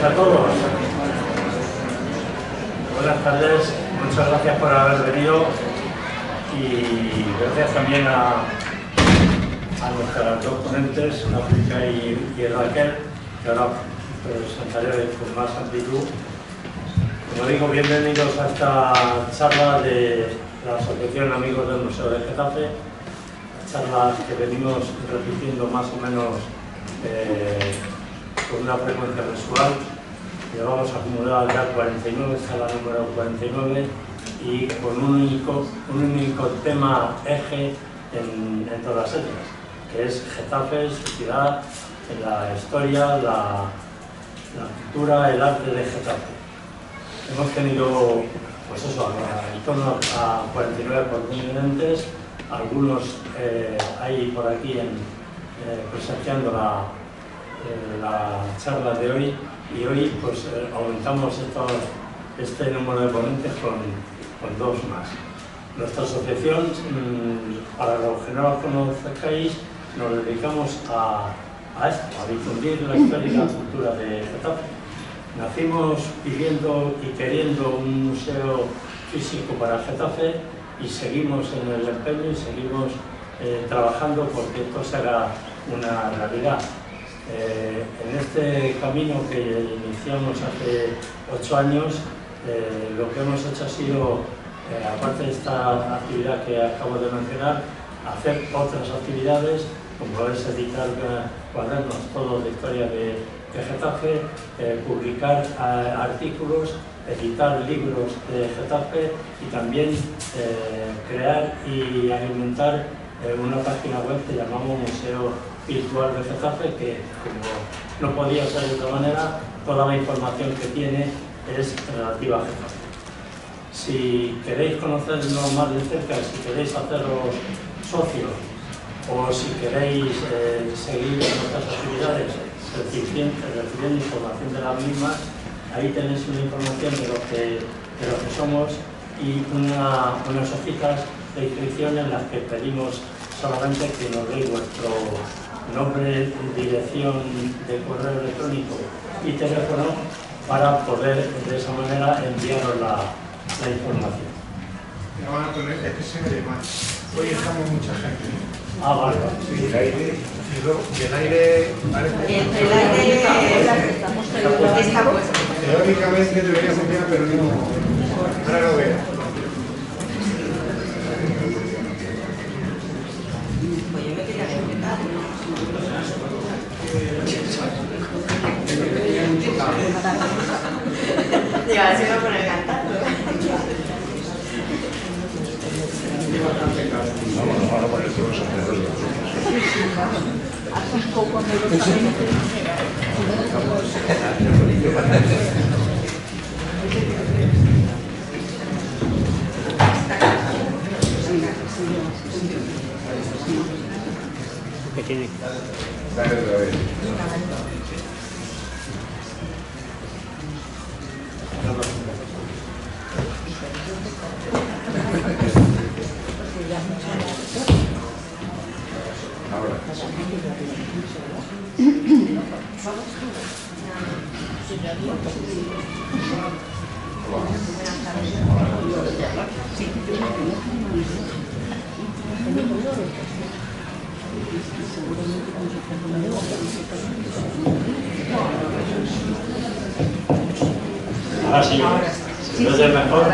a todos. Buenas tardes, muchas gracias por haber venido y gracias también a nuestras dos ponentes, África y Raquel, que ahora presentaré con más amplitud. Como digo, bienvenidos a esta charla de la Asociación Amigos del Museo de Getafe, charlas que venimos repitiendo más o menos con una frecuencia mensual. Llevamos acumulada ya 49, está la número 49, y con un único tema eje en todas ellas, que es Getafe, su ciudad, la historia, la cultura, el arte de Getafe. Hemos tenido, pues eso, en torno a 49 ponentes, algunos hay por aquí presenciando la charla de hoy, y hoy pues aumentamos este número de ponentes con dos más. Nuestra asociación, para los que no la conozcáis, nos dedicamos a esto, a difundir la historia y la cultura de Getafe. Nacimos pidiendo y queriendo un museo físico para Getafe y seguimos en el empeño y seguimos trabajando porque esto será una realidad. En este camino que iniciamos hace 8 años, lo que hemos hecho ha sido, aparte de esta actividad que acabo de mencionar, hacer otras actividades, como es editar cuadernos todos de historia de Getafe, publicar artículos, editar libros de Getafe y también crear y alimentar una página web que llamamos Museo Virtual de Getafe, que como no podía ser de otra manera, toda la información que tiene es relativa a Getafe. Si queréis conocernos más de cerca, si queréis haceros socios o si queréis seguir nuestras actividades recibiendo información de las mismas, ahí tenéis una información de lo que somos y unas hojitas de inscripción en las que pedimos solamente que nos deis vuestro nombre, dirección de correo electrónico y teléfono para poder de esa manera enviaros la información. Es que se ve mal. Hoy estamos mucha gente. Ah, vale. Sí, el aire. Y el aire parece. El aire está puesto. Teóricamente debería funcionar, pero no. Ahora lo veo. Pues yo me quería comentar. Digo, a ver si me pone a cantar. Vamos a poner todos alrededor de nosotros. Dale otra vez. Ahora. Ahora sí, ¿se oye mejor?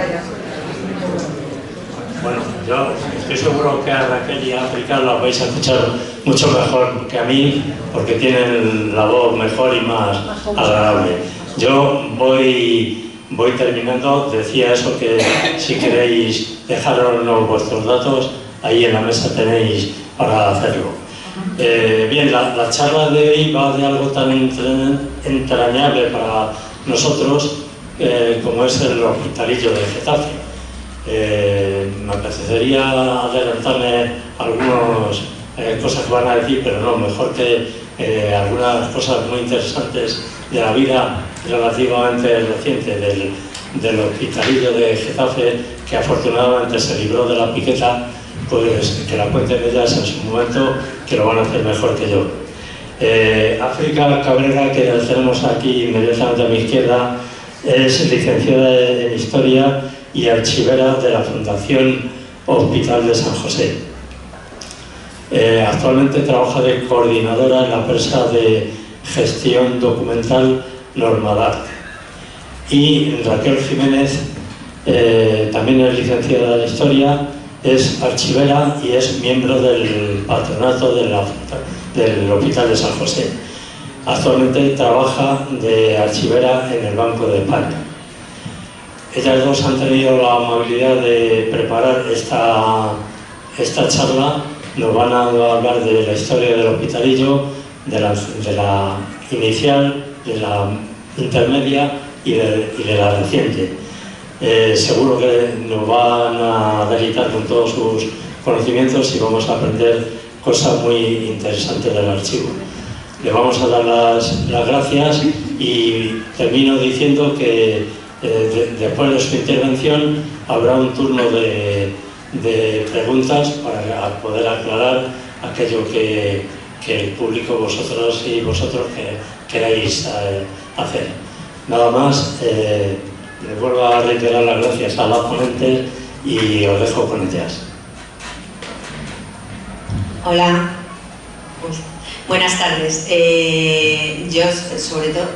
Bueno, yo estoy seguro que a Raquel y a África las vais a escuchar mucho mejor que a mí, porque tienen la voz mejor y más agradable. Yo voy terminando, decía eso, que si queréis dejarnos vuestros datos, ahí en la mesa tenéis para hacerlo. Bien, la charla de hoy va de algo tan entrañable para nosotros como es el hospitalillo de Getafe. Me apetecería adelantarme algunas cosas que van a decir, pero no, mejor que algunas cosas muy interesantes de la vida relativamente reciente del hospitalillo de Getafe, que afortunadamente se libró de la piqueta, pues que la cuenten ellas en su momento, que lo van a hacer mejor que yo. África Cabrera, que la tenemos aquí inmediatamente a mi izquierda, es licenciada en Historia y archivera de la Fundación Hospital de San José. Actualmente trabaja de coordinadora en la empresa de gestión documental Normadart. Y Raquel Jiménez, también es licenciada en Historia, es archivera y es miembro del patronato del Hospital de San José. Actualmente trabaja de archivera en el Banco de España. Ellas dos han tenido la amabilidad de preparar esta charla. Nos van a hablar de la historia del Hospitalillo, de la inicial, de la intermedia y de la reciente. Seguro que nos van a deleitar con todos sus conocimientos y vamos a aprender cosas muy interesantes del archivo. Le vamos a dar las gracias y termino diciendo que después de su intervención habrá un turno de preguntas para poder aclarar aquello que el público, vosotros y vosotros queráis hacer. Nada más, les vuelvo a reiterar las gracias a las ponentes y os dejo con ellas. Hola, buenas tardes. Yo, sobre todo,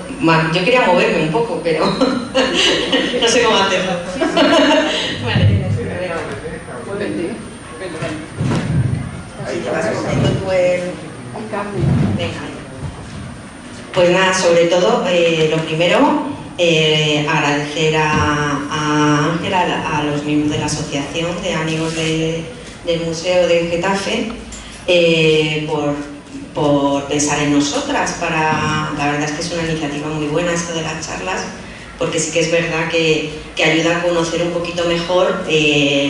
yo quería moverme un poco, pero no sé cómo hacerlo. Vale. Así te vas cogiendo tú el cambio. Venga. Pues nada, sobre todo, lo primero, agradecer a Ángela, a los miembros de la Asociación de Amigos del Museo de Getafe, por pensar en nosotras. La verdad es que es una iniciativa muy buena esto de las charlas, porque sí que es verdad que ayuda a conocer un poquito mejor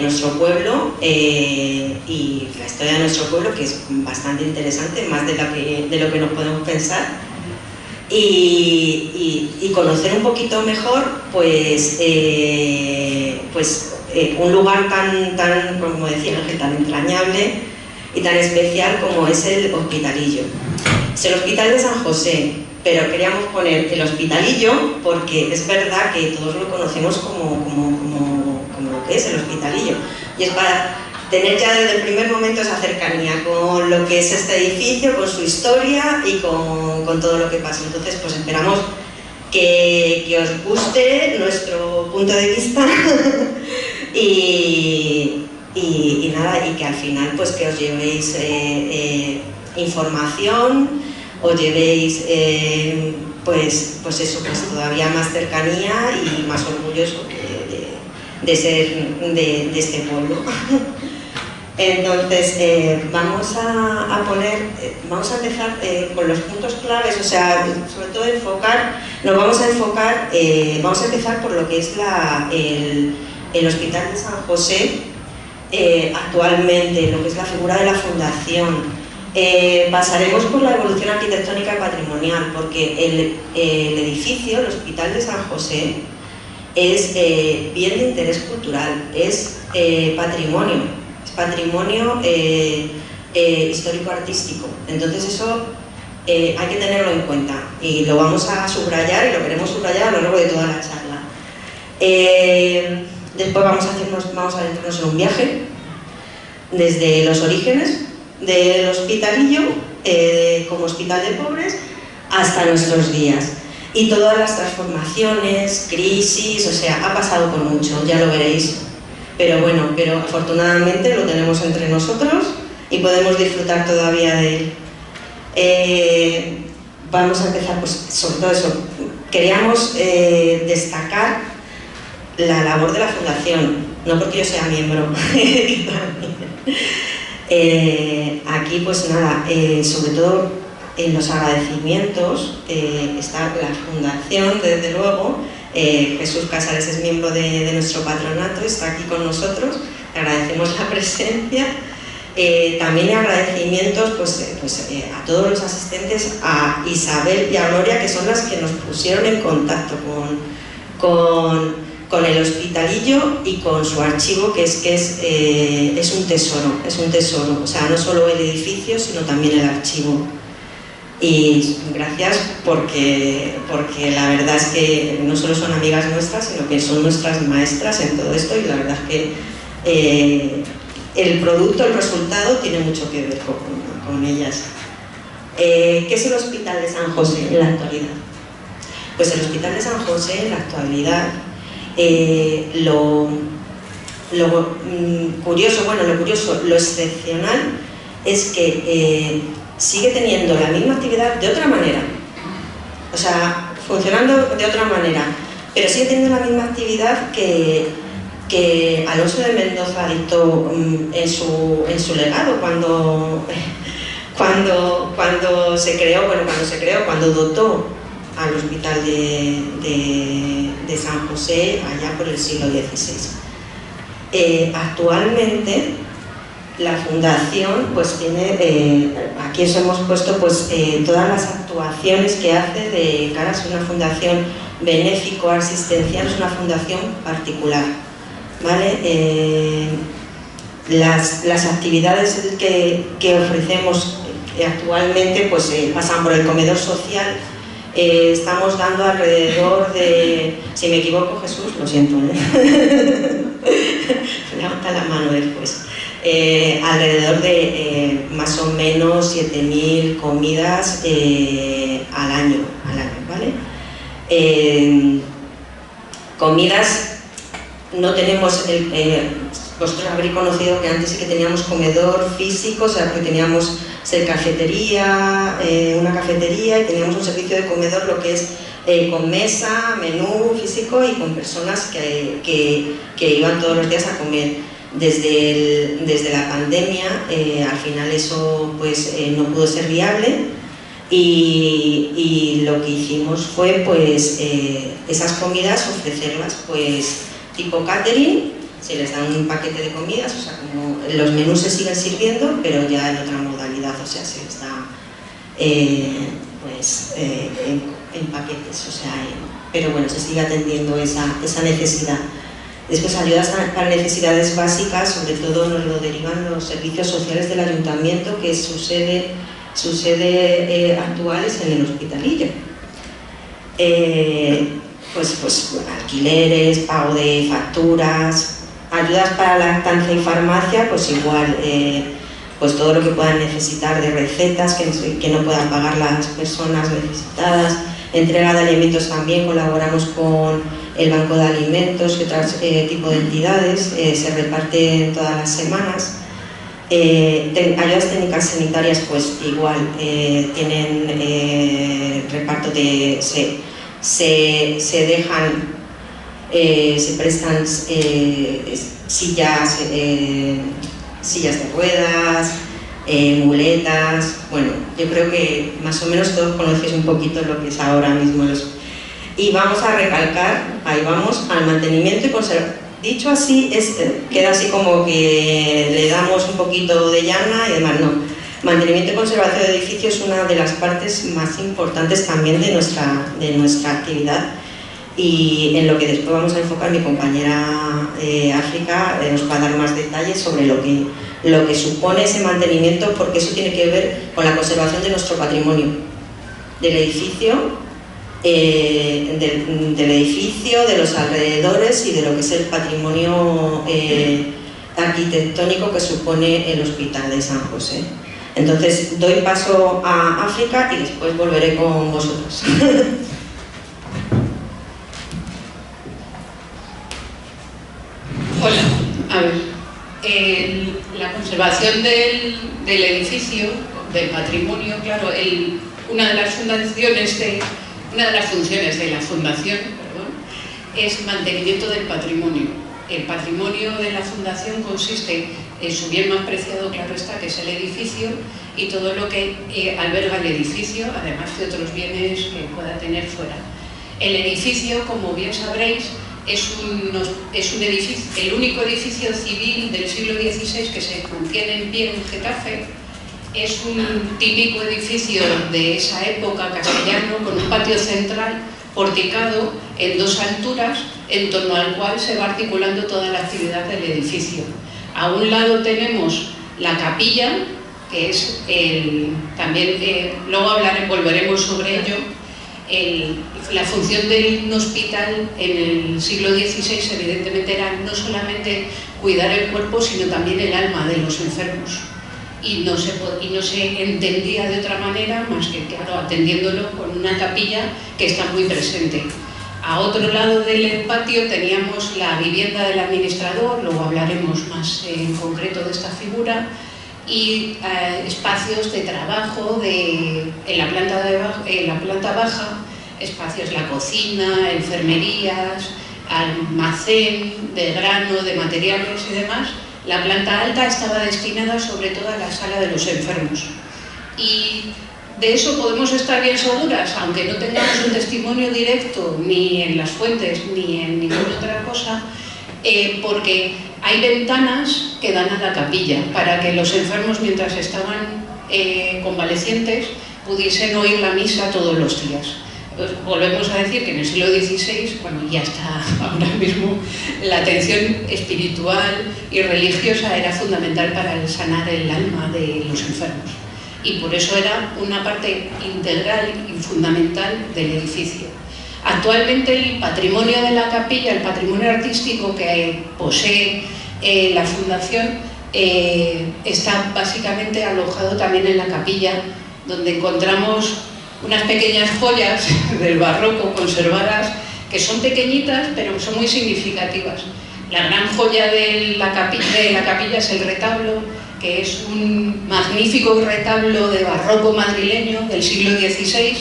nuestro pueblo y la historia de nuestro pueblo, que es bastante interesante, más de lo que nos podemos pensar. Y conocer un poquito mejor un lugar tan, como decía Ángel, tan entrañable y tan especial como es el Hospitalillo. Es el Hospital de San José, pero queríamos poner el Hospitalillo porque es verdad que todos lo conocemos como lo que es el Hospitalillo, y es para tener ya desde el primer momento esa cercanía con lo que es este edificio, con su historia y con todo lo que pasa. Entonces, pues esperamos que os guste nuestro punto de vista y nada, y que al final pues que os llevéis información, os llevéis pues todavía más cercanía y más orgulloso de ser de este pueblo. Entonces, vamos a empezar con los puntos claves, o sea, sobre todo vamos a empezar por lo que es el Hospital de San José, actualmente, lo que es la figura de la fundación. Pasaremos por la evolución arquitectónica y patrimonial, porque el edificio, el Hospital de San José, es bien de interés cultural, es patrimonio histórico-artístico. Entonces eso hay que tenerlo en cuenta y lo vamos a subrayar y lo queremos subrayar a lo largo de toda la charla. Después vamos a adentrarnos en un viaje desde los orígenes del Hospitalillo como hospital de pobres hasta nuestros días. Y todas las transformaciones, crisis, o sea, ha pasado por mucho, ya lo veréis. Pero bueno, afortunadamente lo tenemos entre nosotros y podemos disfrutar todavía de él. Vamos a empezar, pues, sobre todo eso. Queríamos destacar la labor de la Fundación, no porque yo sea miembro. Aquí, pues nada, sobre todo en los agradecimientos está la Fundación, desde luego. Jesús Casares es miembro de nuestro patronato, está aquí con nosotros, le agradecemos la presencia. También agradecimientos a todos los asistentes, a Isabel y a Gloria, que son las que nos pusieron en contacto con el Hospitalillo y con su archivo, que es un tesoro, o sea, no solo el edificio, sino también el archivo. Y gracias porque la verdad es que no solo son amigas nuestras, sino que son nuestras maestras en todo esto, y la verdad es que el producto, el resultado, tiene mucho que ver con ellas. ¿Qué es el Hospital de San José en la actualidad? Pues el Hospital de San José en la actualidad, lo curioso, lo excepcional es que sigue teniendo la misma actividad de otra manera, o sea, funcionando de otra manera, pero sigue teniendo la misma actividad que Alonso de Mendoza dictó en su legado cuando dotó al Hospital de San José allá por el siglo XVI. Actualmente la fundación pues tiene, aquí os hemos puesto pues todas las actuaciones que hace de cara a ser una fundación benéfico-asistencial, es una fundación particular, ¿vale? Las actividades que ofrecemos actualmente pues pasan por el comedor social. Estamos dando alrededor de, si me equivoco Jesús, lo siento, levanta la mano después, alrededor de más o menos 7.000 comidas al año, ¿vale? Comidas, no tenemos, vosotros habréis conocido que antes sí que teníamos comedor físico, o sea que teníamos cafetería, una cafetería, y teníamos un servicio de comedor, lo que es con mesa, menú físico y con personas que iban todos los días a comer. Desde la pandemia, al final eso pues no pudo ser viable, y lo que hicimos fue pues esas comidas ofrecerlas pues tipo catering. Se les da un paquete de comidas, o sea, como los menús se siguen sirviendo, pero ya en otra modalidad, o sea, se les da en paquetes, o sea, pero bueno, se sigue atendiendo esa necesidad. Después, ayudas para necesidades básicas, sobre todo nos lo derivan los servicios sociales del ayuntamiento, que su sede actual es en el Hospitalillo. Pues alquileres, pago de facturas, ayudas para lactancia y farmacia, pues igual, pues todo lo que puedan necesitar de recetas que no puedan pagar las personas necesitadas, entrega de alimentos también, colaboramos con el Banco de Alimentos y otros tipo de entidades, se reparten todas las semanas. Ayudas técnicas sanitarias, pues igual, tienen reparto de... Se dejan, se prestan sillas de ruedas, muletas. Bueno, yo creo que más o menos todos conocéis un poquito lo que es ahora mismo y vamos a recalcar, ahí vamos, al mantenimiento y conservación. Dicho así, queda así como que le damos un poquito de llana y demás, no. Mantenimiento y conservación de edificios es una de las partes más importantes también de nuestra actividad, y en lo que después vamos a enfocar mi compañera África nos va a dar más detalles sobre lo que supone ese mantenimiento, porque eso tiene que ver con la conservación de nuestro patrimonio, del edificio, de los alrededores y de lo que es el patrimonio arquitectónico que supone el Hospital de San José. Entonces doy paso a África y después volveré con vosotros. Hola, a ver, la conservación del edificio, del patrimonio, claro, una de las funciones de la fundación, es mantenimiento del patrimonio. El patrimonio de la fundación consiste en su bien más preciado, claro está, que es el edificio, y todo lo que alberga el edificio, además de otros bienes que pueda tener fuera. El edificio, como bien sabréis, es un edificio, el único edificio civil del siglo XVI que se mantiene en pie en Getafe. Es un típico edificio de esa época castellano, con un patio central porticado en 2 alturas, en torno al cual se va articulando toda la actividad del edificio. A un lado tenemos la capilla, que es también, luego volveremos sobre ello, la función de un hospital en el siglo XVI evidentemente era no solamente cuidar el cuerpo, sino también el alma de los enfermos. Y no se entendía de otra manera más que, claro, atendiéndolo con una capilla que está muy presente. A otro lado del patio teníamos la vivienda del administrador, luego hablaremos más en concreto de esta figura, y espacios de trabajo en la planta baja, espacios, la cocina, enfermerías, almacén de grano, de materiales y demás. La planta alta estaba destinada sobre todo a la sala de los enfermos. Y de eso podemos estar bien seguras, aunque no tengamos un testimonio directo ni en las fuentes ni en ninguna otra cosa, porque hay ventanas que dan a la capilla para que los enfermos, mientras estaban convalecientes, pudiesen oír la misa todos los días. Pues volvemos a decir que en el siglo XVI, bueno, ya está ahora mismo, la atención espiritual y religiosa era fundamental para sanar el alma de los enfermos. Y por eso era una parte integral y fundamental del edificio. Actualmente el patrimonio de la capilla, el patrimonio artístico que posee la fundación, está básicamente alojado también en la capilla, donde encontramos unas pequeñas joyas del barroco conservadas, que son pequeñitas pero son muy significativas. La gran joya de la capilla es el retablo, que es un magnífico retablo de barroco madrileño del siglo XVI.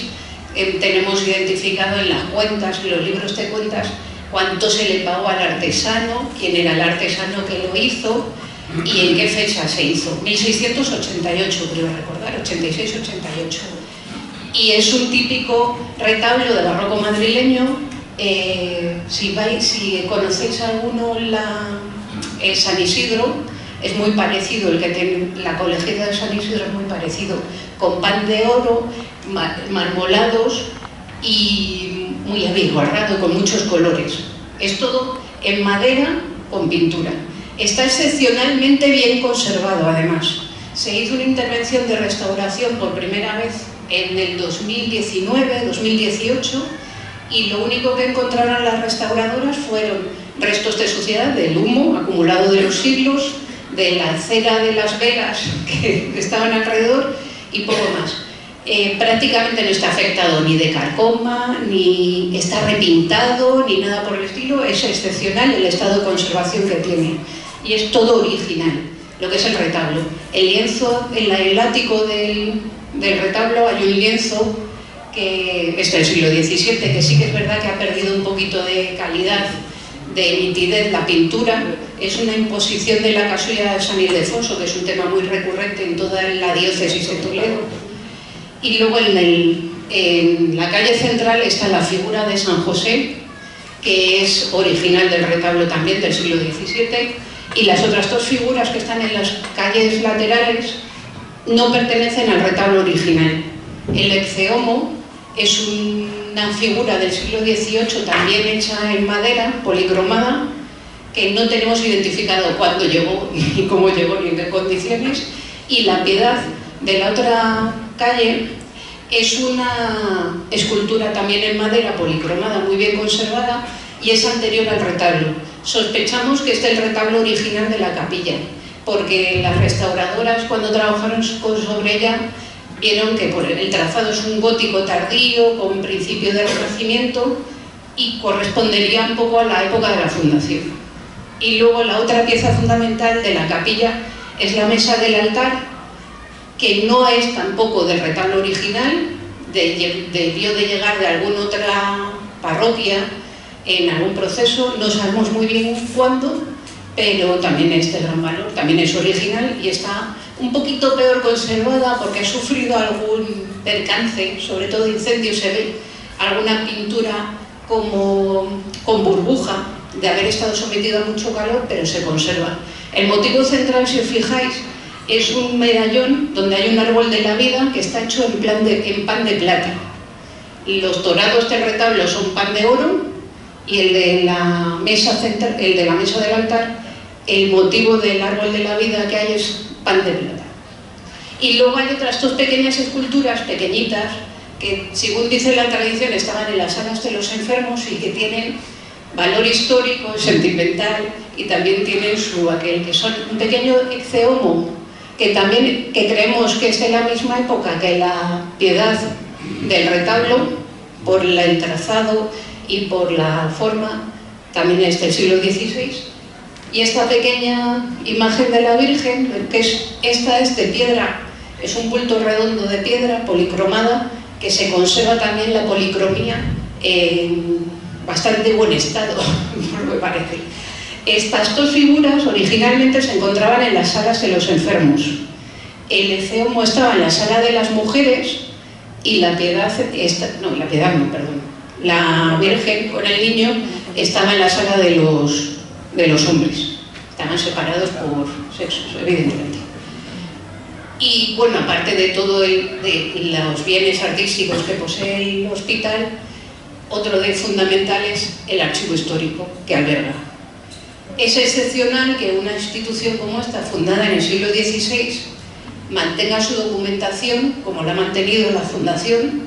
Tenemos identificado en las cuentas, en los libros de cuentas, cuánto se le pagó al artesano, quién era el artesano que lo hizo y en qué fecha se hizo. 1688, creo recordar, 86-88. Y es un típico retablo de barroco madrileño. Si conocéis alguno San Isidro, es muy parecido, la colegiata de San Isidro es muy parecido, con pan de oro, marmolados y muy abigarrado, con muchos colores. Es todo en madera con pintura. Está excepcionalmente bien conservado, además. Se hizo una intervención de restauración por primera vez en el 2019-2018 y lo único que encontraron las restauradoras fueron restos de suciedad, del humo acumulado de los siglos, de la cera de las velas que estaban alrededor y poco más. Prácticamente no está afectado ni de carcoma, ni está repintado, ni nada por el estilo. Es excepcional el estado de conservación que tiene y es todo original, lo que es el retablo. El lienzo, en el ático del retablo hay un lienzo que es del siglo XVII, que sí que es verdad que ha perdido un poquito de calidad, de nitidez. La pintura es una imposición de la casulla de San Ildefonso, que es un tema muy recurrente en toda la diócesis de Toledo. Y luego en la calle central está la figura de San José, que es original del retablo también del siglo XVII, y las otras dos figuras que están en las calles laterales no pertenecen al retablo original. El exeomo es una figura del siglo XVIII también hecha en madera, policromada, que no tenemos identificado cuándo llegó, ni cómo llegó, ni en qué condiciones. Y la Piedad de la otra calle es una escultura también en madera, policromada, muy bien conservada, y es anterior al retablo. Sospechamos que este es el retablo original de la capilla, porque las restauradoras, cuando trabajaron sobre ella, vieron que el trazado es un gótico tardío, con principio de Renacimiento, y correspondería un poco a la época de la fundación. Y luego la otra pieza fundamental de la capilla es la mesa del altar, que no es tampoco del retablo original, debió de llegar de alguna otra parroquia en algún proceso, no sabemos muy bien cuándo, pero también es de gran valor, también es original y está un poquito peor conservada porque ha sufrido algún percance, sobre todo incendio. Se ve alguna pintura como con burbuja de haber estado sometido a mucho calor, pero se conserva. El motivo central, si os fijáis, es un medallón donde hay un árbol de la vida que está hecho en pan de plata. Los dorados del retablo son pan de oro y el de la mesa del altar, el motivo del árbol de la vida que hay es pan de plata. Y luego hay otras dos pequeñas esculturas, pequeñitas, que según dice la tradición estaban en las salas de los enfermos y que tienen valor histórico, sentimental, y también tienen que son un pequeño ecceomo, que creemos que es de la misma época que la Piedad del retablo, por el trazado y por la forma, también es del siglo XVI. Y esta pequeña imagen de la Virgen, esta es de piedra, es un bulto redondo de piedra policromada, que se conserva también la policromía en bastante buen estado, me parece. Estas dos figuras originalmente se encontraban en las salas de los enfermos. El ecceomo estaba en la sala de las mujeres y la la Virgen con el niño estaba en la sala de los hombres. Estaban separados por sexos, evidentemente. Y bueno, aparte de todos los bienes artísticos que posee el hospital, otro de fundamental es el archivo histórico que alberga. Es excepcional que una institución como esta, fundada en el siglo XVI, mantenga su documentación, como la ha mantenido la Fundación,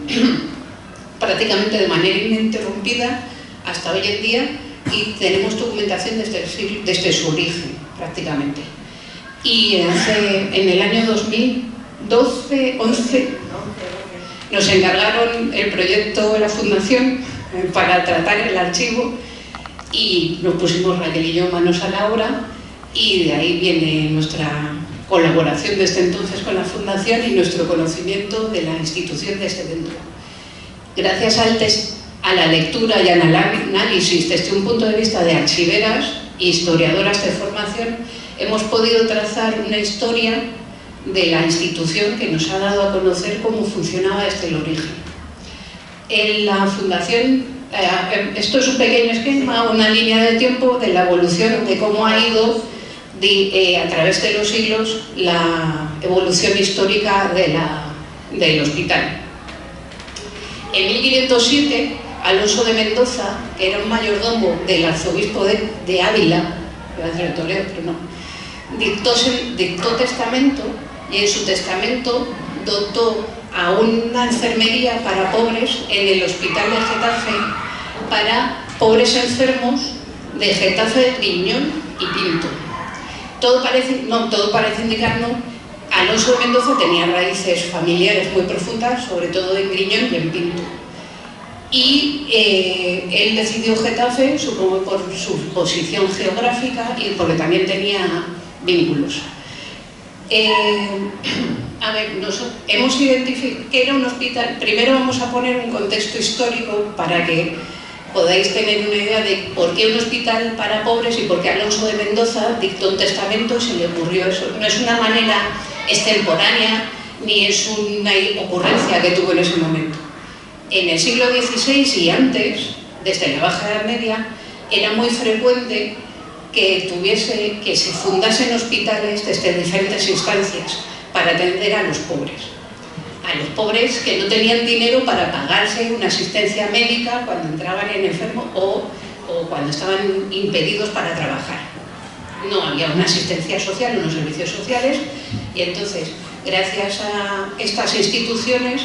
prácticamente de manera ininterrumpida hasta hoy en día, y tenemos documentación desde su origen, prácticamente. Y en el año 2011 nos encargaron el proyecto de la Fundación para tratar el archivo y nos pusimos Raquel y yo manos a la obra, y de ahí viene nuestra colaboración desde entonces con la Fundación y nuestro conocimiento de la institución desde dentro. Gracias a la lectura y al análisis desde un punto de vista de archiveras e historiadoras de formación, hemos podido trazar una historia de la institución que nos ha dado a conocer cómo funcionaba desde el origen. En la Fundación, esto es un pequeño esquema, una línea de tiempo de la evolución, de cómo ha ido a través de los siglos la evolución histórica del hospital. En 1507, Alonso de Mendoza, que era un mayordomo del arzobispo de Ávila, iba a decir de Toledo, pero no, dictó testamento, y en su testamento dotó a una enfermería para pobres en el hospital de Getafe, para pobres enfermos de Getafe, Griñón y Pinto. Todo parece indicar, no. Alonso de Mendoza tenía raíces familiares muy profundas, sobre todo en Griñón y en Pinto. Y él decidió Getafe, supongo por su posición geográfica y porque también tenía vínculos. Hemos identificado que era un hospital. Primero vamos a poner un contexto histórico para que podáis tener una idea de por qué un hospital para pobres y por qué Alonso de Mendoza dictó un testamento y se le ocurrió eso. No es una manera extemporánea ni es una ocurrencia que tuvo en ese momento. En el siglo XVI y antes, desde la Baja Edad Media, era muy frecuente que se fundasen hospitales desde diferentes instancias para atender a los pobres. A los pobres que no tenían dinero para pagarse una asistencia médica cuando entraban en enfermo o cuando estaban impedidos para trabajar. No había una asistencia social, unos servicios sociales, y entonces, gracias a estas instituciones,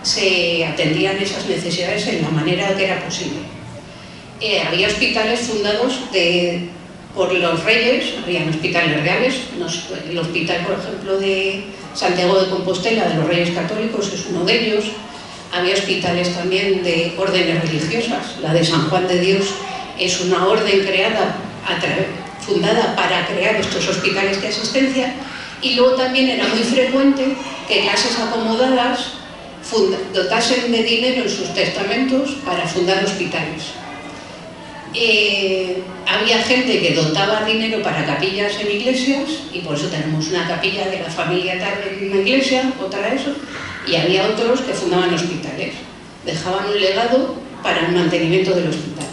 se atendían esas necesidades en la manera que era posible. Había hospitales fundados por los reyes, habían hospitales reales. El hospital, por ejemplo, de Santiago de Compostela, de los Reyes Católicos, es uno de ellos. Había hospitales también de órdenes religiosas. La de San Juan de Dios es una orden fundada para crear estos hospitales de asistencia. Y luego también era muy frecuente que clases acomodadas dotasen de dinero en sus testamentos para fundar hospitales. Había gente que dotaba dinero para capillas en iglesias, y por eso tenemos una capilla de la familia Tarde en una iglesia, otra de eso, y había otros que fundaban hospitales, dejaban un legado para el mantenimiento del hospital.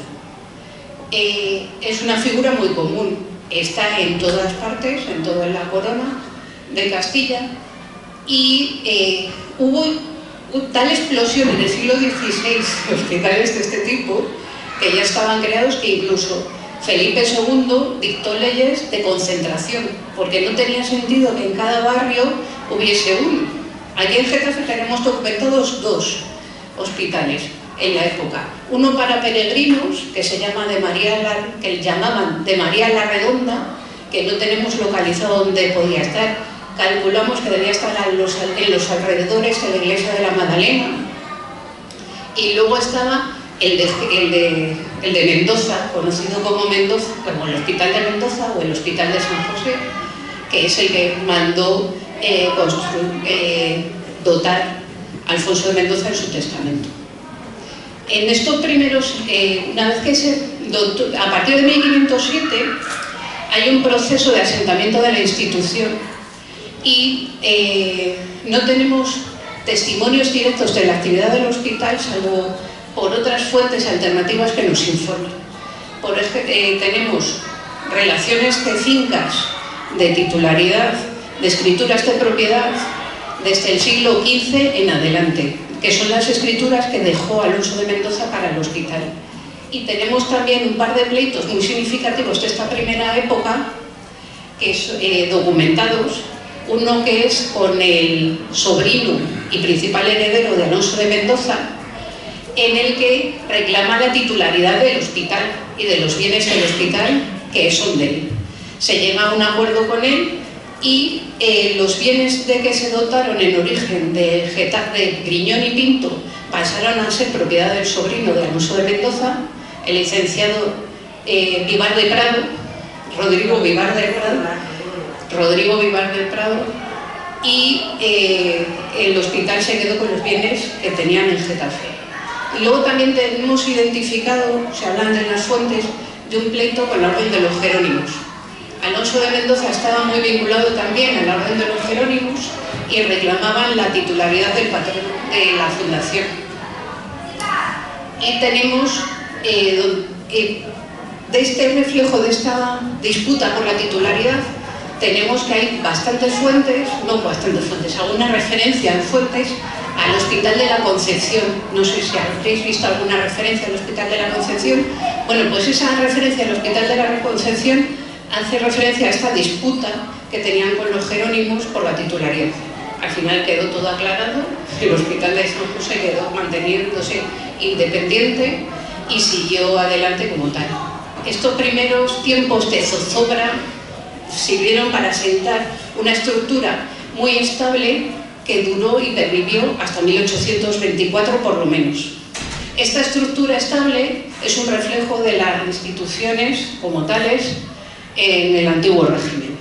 Es una figura muy común, está en todas partes, en toda la corona de Castilla, y hubo tal explosión en el siglo XVI de hospitales de este tipo, que ya estaban creados, que incluso Felipe II dictó leyes de concentración, porque no tenía sentido que en cada barrio hubiese uno. Aquí en Getafe tenemos documentados 2 hospitales en la época. Uno para peregrinos, que se llama que llamaban de María la Redonda, que no tenemos localizado dónde podía estar. Calculamos que debía estar en los alrededores de la iglesia de la Magdalena. Y luego estaba el de Mendoza, conocido como Mendoza, como el Hospital de Mendoza o el Hospital de San José, que es el que mandó dotar Alfonso de Mendoza en su testamento. En estos primeros, una vez que a partir de 1507 hay un proceso de asentamiento de la institución y no tenemos testimonios directos de la actividad del hospital, salvo por otras fuentes alternativas que nos informan. Por ejemplo, tenemos relaciones de fincas, de titularidad, de escrituras de propiedad desde el siglo XV en adelante, que son las escrituras que dejó Alonso de Mendoza para el hospital. Y tenemos también un par de pleitos muy significativos de esta primera época, que es, documentados. Uno que es con el sobrino y principal heredero de Alonso de Mendoza, en el que reclama la titularidad del hospital y de los bienes del hospital que son de él. Se llega a un acuerdo con él y los bienes de que se dotaron en origen de Griñón y Pinto pasaron a ser propiedad del sobrino de Alonso de Mendoza, el licenciado Vivar de Prado, Rodrigo Vivar del Prado, y el hospital se quedó con los bienes que tenían en Getafe. Y luego también tenemos identificado, se hablan en las fuentes, de un pleito con la Orden de los Jerónimos. Alonso de Mendoza estaba muy vinculado también a la Orden de los Jerónimos y reclamaban la titularidad del patrón de la fundación. Y tenemos, de este reflejo de esta disputa por la titularidad, tenemos que hay alguna referencia en fuentes al Hospital de la Concepción. No sé si habréis visto alguna referencia al Hospital de la Concepción. Bueno, pues esa referencia al Hospital de la Concepción hace referencia a esta disputa que tenían con los jerónimos por la titularidad. Al final quedó todo aclarado, el Hospital de San José quedó manteniéndose independiente y siguió adelante como tal. Estos primeros tiempos de zozobra sirvieron para sentar una estructura muy estable que duró y pervivió hasta 1824 por lo menos. Esta estructura estable es un reflejo de las instituciones como tales en el antiguo régimen.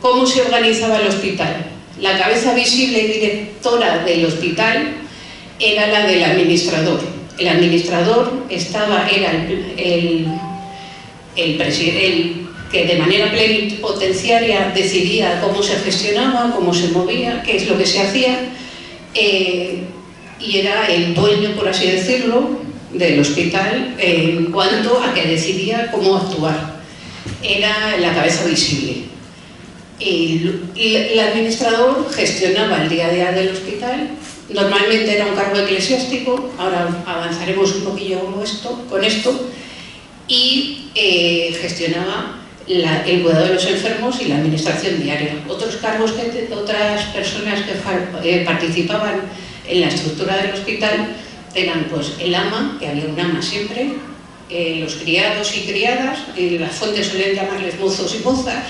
¿Cómo se organizaba el hospital? La cabeza visible y directora del hospital era la del administrador. El administrador era el que de manera plenipotenciaria decidía cómo se gestionaba, cómo se movía, qué es lo que se hacía, y era el dueño, por así decirlo, del hospital en cuanto a que decidía cómo actuar. Era la cabeza visible. El administrador gestionaba el día a día del hospital. Normalmente era un cargo eclesiástico, ahora avanzaremos un poquillo con esto, y gestionaba el cuidado de los enfermos y la administración diaria. Otros cargos otras personas que participaban en la estructura del hospital eran pues el ama, que había un ama siempre, los criados y criadas, las fuentes suelen llamarles mozos y mozas,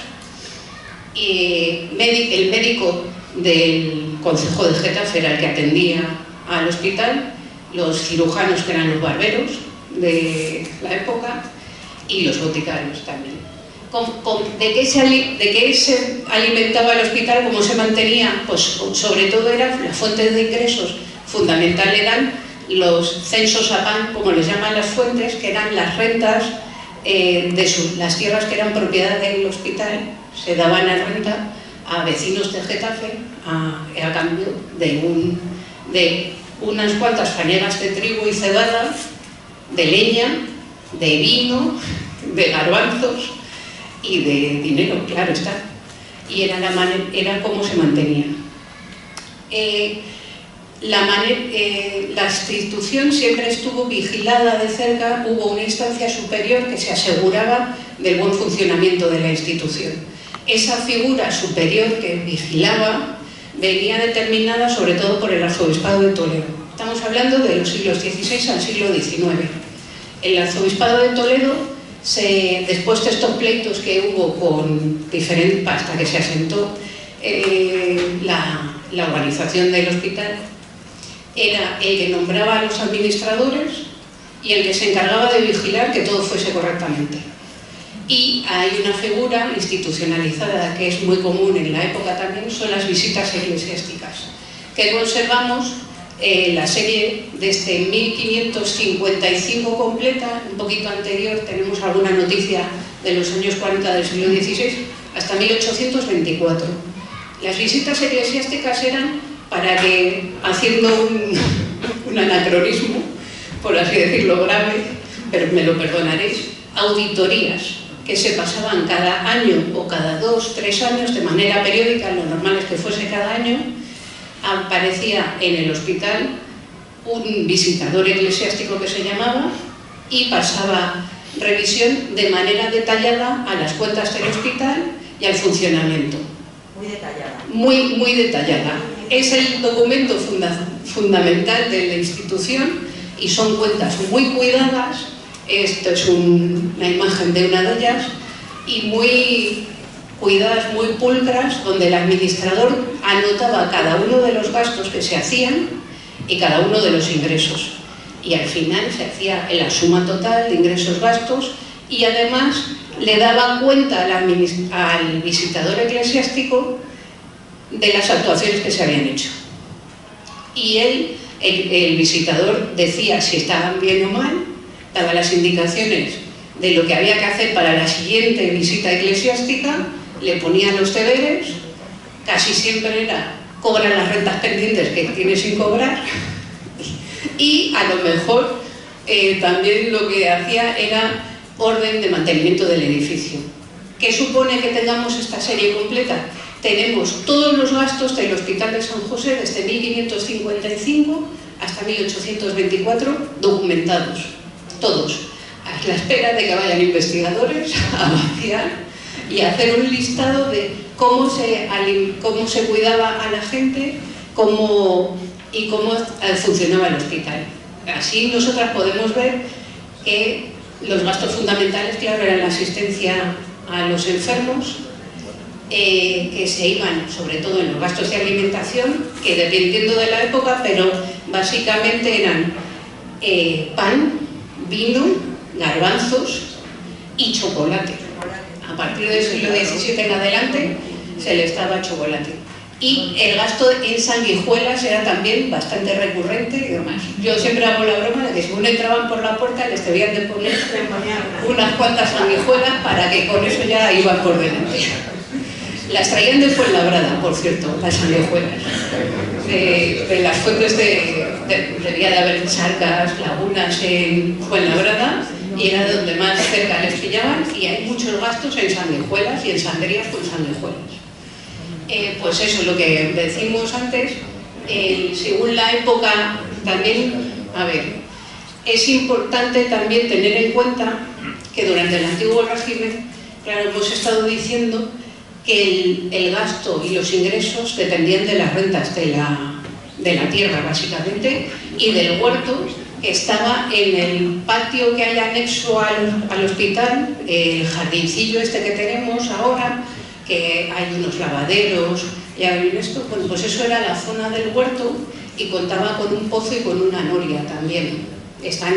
y el médico del concejo de Getafe era el que atendía al hospital, los cirujanos que eran los barberos de la época y los boticarios también. ¿De qué se alimentaba el hospital? ¿Cómo se mantenía? Pues sobre todo eran las fuentes de ingresos, fundamental eran los censos a pan, como les llaman las fuentes, que eran las rentas de las tierras que eran propiedad del hospital, se daban a renta a vecinos de Getafe a cambio de unas cuantas fanegas de trigo y cebada, de leña, de vino, de garbanzos y de dinero, claro está. Y era como se mantenía. La institución siempre estuvo vigilada de cerca, hubo una instancia superior que se aseguraba del buen funcionamiento de la institución. esa figura superior que vigilaba venía determinada sobre todo por el arzobispado de Toledo. Estamos hablando de los siglos XVI al siglo XIX. El arzobispado de Toledo, después de estos pleitos que hubo hasta que se asentó la organización del hospital, era el que nombraba a los administradores y el que se encargaba de vigilar que todo fuese correctamente. Y hay una figura institucionalizada que es muy común en la época también, son las visitas eclesiásticas, que conservamos la serie desde 1555 completa, un poquito anterior tenemos alguna noticia de los años 40 del siglo XVI, hasta 1824. Las visitas eclesiásticas eran para que, haciendo un anacronismo, por así decirlo grave, pero me lo perdonaréis, auditorías que se pasaban cada año o cada 2 o 3 años de manera periódica, lo normal es que fuese cada año, aparecía en el hospital un visitador eclesiástico que se llamaba y pasaba revisión de manera detallada a las cuentas del hospital y al funcionamiento. Muy detallada. Muy detallada. Es el documento fundamental de la institución y son cuentas muy cuidadas. Esto es una imagen de una de ellas y muy cuidadas, muy pulcras, donde el administrador anotaba cada uno de los gastos que se hacían y cada uno de los ingresos. Y al final se hacía la suma total de ingresos-gastos y además le daba cuenta al visitador eclesiástico de las actuaciones que se habían hecho. Y el visitador decía si estaban bien o mal, daba las indicaciones de lo que había que hacer para la siguiente visita eclesiástica, le ponía los deberes, casi siempre era cobra las rentas pendientes que tiene sin cobrar y a lo mejor también lo que hacía era orden de mantenimiento del edificio. ¿Qué supone que tengamos esta serie completa? Tenemos todos los gastos del Hospital de San José desde 1555 hasta 1824 documentados, todos, a la espera de que vayan investigadores a vaciar y hacer un listado de cómo se cuidaba a la gente y cómo funcionaba el hospital. Así nosotras podemos ver que los gastos fundamentales, claro, eran la asistencia a los enfermos, que se iban sobre todo en los gastos de alimentación, que dependiendo de la época, pero básicamente eran pan, vino, garbanzos y chocolate. A partir del siglo XVII en adelante se les daba chocolate. Y el gasto en sanguijuelas era también bastante recurrente y demás. Yo siempre hago la broma de que según entraban por la puerta les debían de poner unas cuantas sanguijuelas para que con eso ya iban por delante. Las traían de Fuenlabrada, por cierto, las sanguijuelas. De las fuentes debía de haber charcas, lagunas en Fuenlabrada y era donde más cerca les pillaban y hay muchos gastos en sanguijuelas y en sangrías con sanguijuelas. Pues eso, lo que decimos antes, según la época también, a ver, es importante también tener en cuenta que durante el antiguo régimen, claro, hemos estado diciendo que el gasto y los ingresos dependían de las rentas de la tierra, básicamente, y del huerto que estaba en el patio que hay anexo al hospital, el jardincillo este que tenemos ahora, que hay unos lavaderos y hay esto, bueno, pues eso era la zona del huerto y contaba con un pozo y con una noria también. Están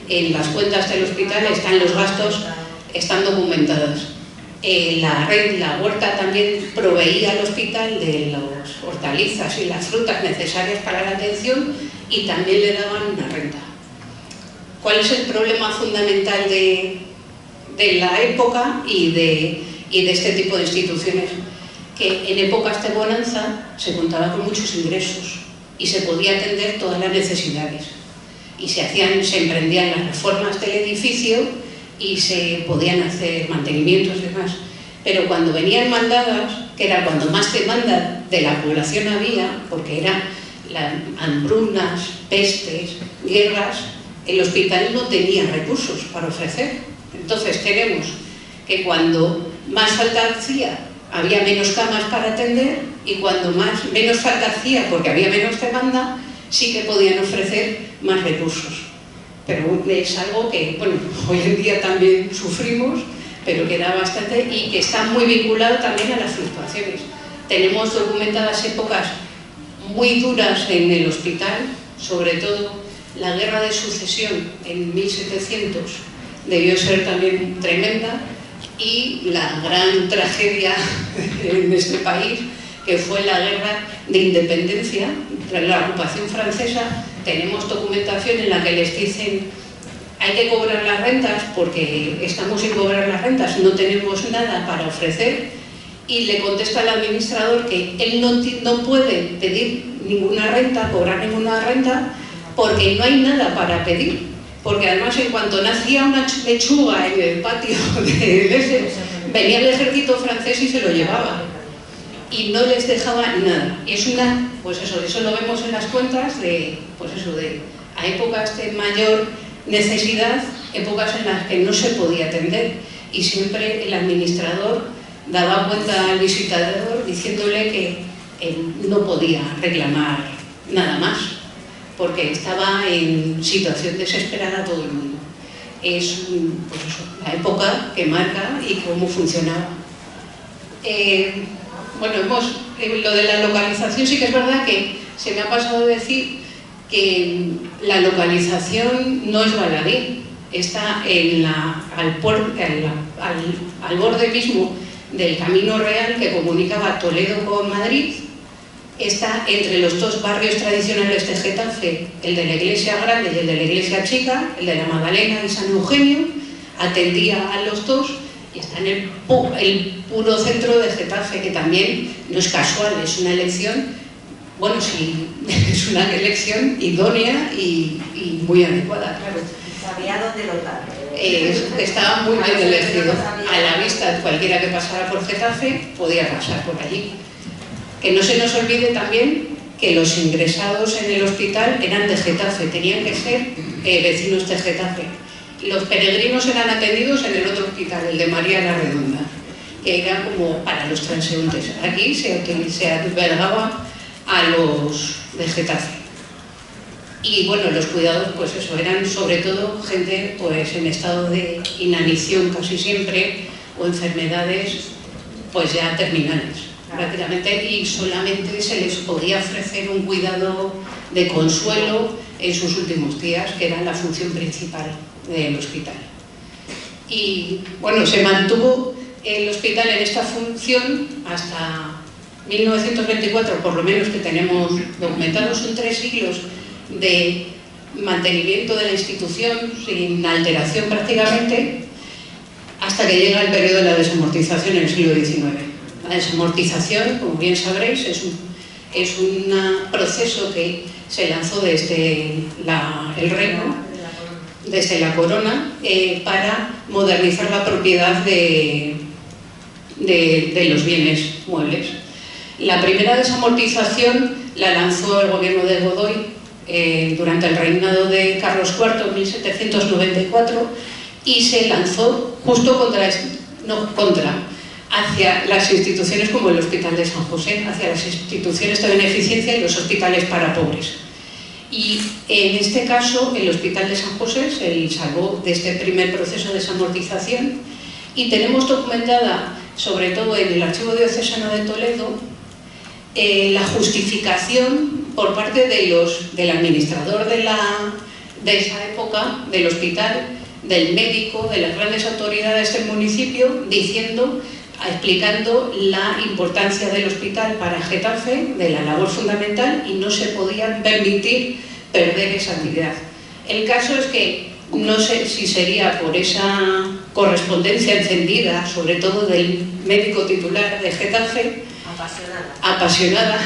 en las cuentas del hospital, están los gastos, están documentadas. La huerta también proveía al hospital de las hortalizas y las frutas necesarias para la atención y también le daban una renta. ¿Cuál es el problema fundamental de la época y de este tipo de instituciones? Que en épocas de bonanza se contaba con muchos ingresos y se podía atender todas las necesidades y se emprendían las reformas del edificio y se podían hacer mantenimientos y demás. Pero cuando venían mandadas, que era cuando más demanda de la población había, porque eran hambrunas, pestes, guerras, el hospital no tenía recursos para ofrecer. Entonces tenemos que cuando más falta hacía, había menos camas para atender, y cuando menos falta hacía, porque había menos demanda, sí que podían ofrecer más recursos. Pero es algo que, bueno, hoy en día también sufrimos, pero que da bastante y que está muy vinculado también a las fluctuaciones. Tenemos documentadas épocas muy duras en el hospital, sobre todo la guerra de sucesión en 1700 debió ser también tremenda, y la gran tragedia en este país, que fue la guerra de independencia, tras la ocupación francesa. Tenemos documentación en la que les dicen: hay que cobrar las rentas porque estamos sin cobrar las rentas, no tenemos nada para ofrecer, y le contesta al administrador que él no puede pedir ninguna renta, cobrar ninguna renta, porque no hay nada para pedir. Porque además, en cuanto nacía una lechuga en el patio venía el ejército francés y se lo llevaba, y no les dejaba nada. Y es una, pues eso lo vemos en las cuentas de, pues eso, de a épocas de mayor necesidad, épocas en las que no se podía atender, y siempre el administrador daba cuenta al visitador diciéndole que él no podía reclamar nada más, porque estaba en situación desesperada todo el mundo. Es, pues eso, la época que marca y cómo funcionaba. Bueno, lo de la localización sí que es verdad que se me ha pasado a decir que la localización no es baladí, está al borde mismo del Camino Real que comunicaba Toledo con Madrid. Está entre los dos barrios tradicionales de Getafe, el de la Iglesia Grande y el de la Iglesia Chica, el de la Magdalena y San Eugenio, atendía a los dos, y está en el puro centro de Getafe, que también no es casual, es una elección, bueno, sí, es una elección idónea y muy adecuada, claro. Sabía dónde lotar. Estaba muy bien elegido. A la vista, cualquiera que pasara por Getafe podía pasar por allí. Que no se nos olvide también que los ingresados en el hospital eran de Getafe, tenían que ser vecinos de Getafe. Los peregrinos eran atendidos en el otro hospital, el de María la Redonda, que era como para los transeúntes. Aquí se albergaba a los de Getafe. Y bueno, los cuidados, pues eso, eran sobre todo gente pues en estado de inanición casi siempre, o enfermedades pues ya terminales prácticamente, y solamente se les podía ofrecer un cuidado de consuelo en sus últimos días, que era la función principal del hospital. Y bueno, se mantuvo el hospital en esta función hasta 1924, por lo menos, que tenemos documentados. Son 3 siglos de mantenimiento de la institución sin alteración prácticamente, hasta que llega el periodo de la desamortización en el siglo XIX. La desamortización, como bien sabréis, es un proceso que se lanzó desde el reino, desde la corona, para modernizar la propiedad de los bienes muebles. La primera desamortización la lanzó el gobierno de Godoy durante el reinado de Carlos IV en 1794, y se lanzó justo hacia las instituciones como el Hospital de San José, hacia las instituciones de beneficencia y los hospitales para pobres. Y en este caso, el Hospital de San José se salvó de este primer proceso de desamortización, y tenemos documentada, sobre todo en el Archivo Diocesano de Toledo, la justificación por parte del administrador de esa época, del hospital, del médico, de las grandes autoridades del municipio, explicando la importancia del hospital para Getafe, de la labor fundamental, y no se podía permitir perder esa actividad. El caso es que no sé si sería por esa correspondencia encendida, sobre todo del médico titular de Getafe, apasionada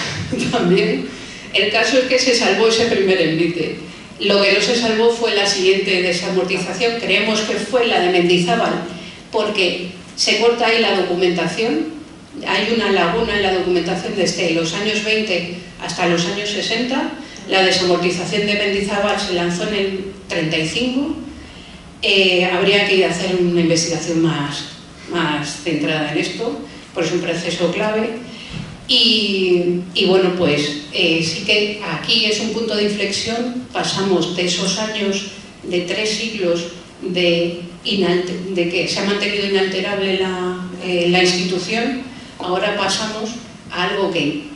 también. El caso es que se salvó ese primer envite. Lo que no se salvó fue la siguiente desamortización. Creemos que fue la de Mendizábal, porque se corta ahí la documentación. Hay una laguna en la documentación desde los años 20 hasta los años 60. La desamortización de Mendizábal se lanzó en el 35. Habría que hacer una investigación más más centrada en esto, pues es un proceso clave. Y bueno, pues sí que aquí es un punto de inflexión. Pasamos de esos años de 3 siglos de que se ha mantenido inalterable la institución. Ahora pasamos a algo que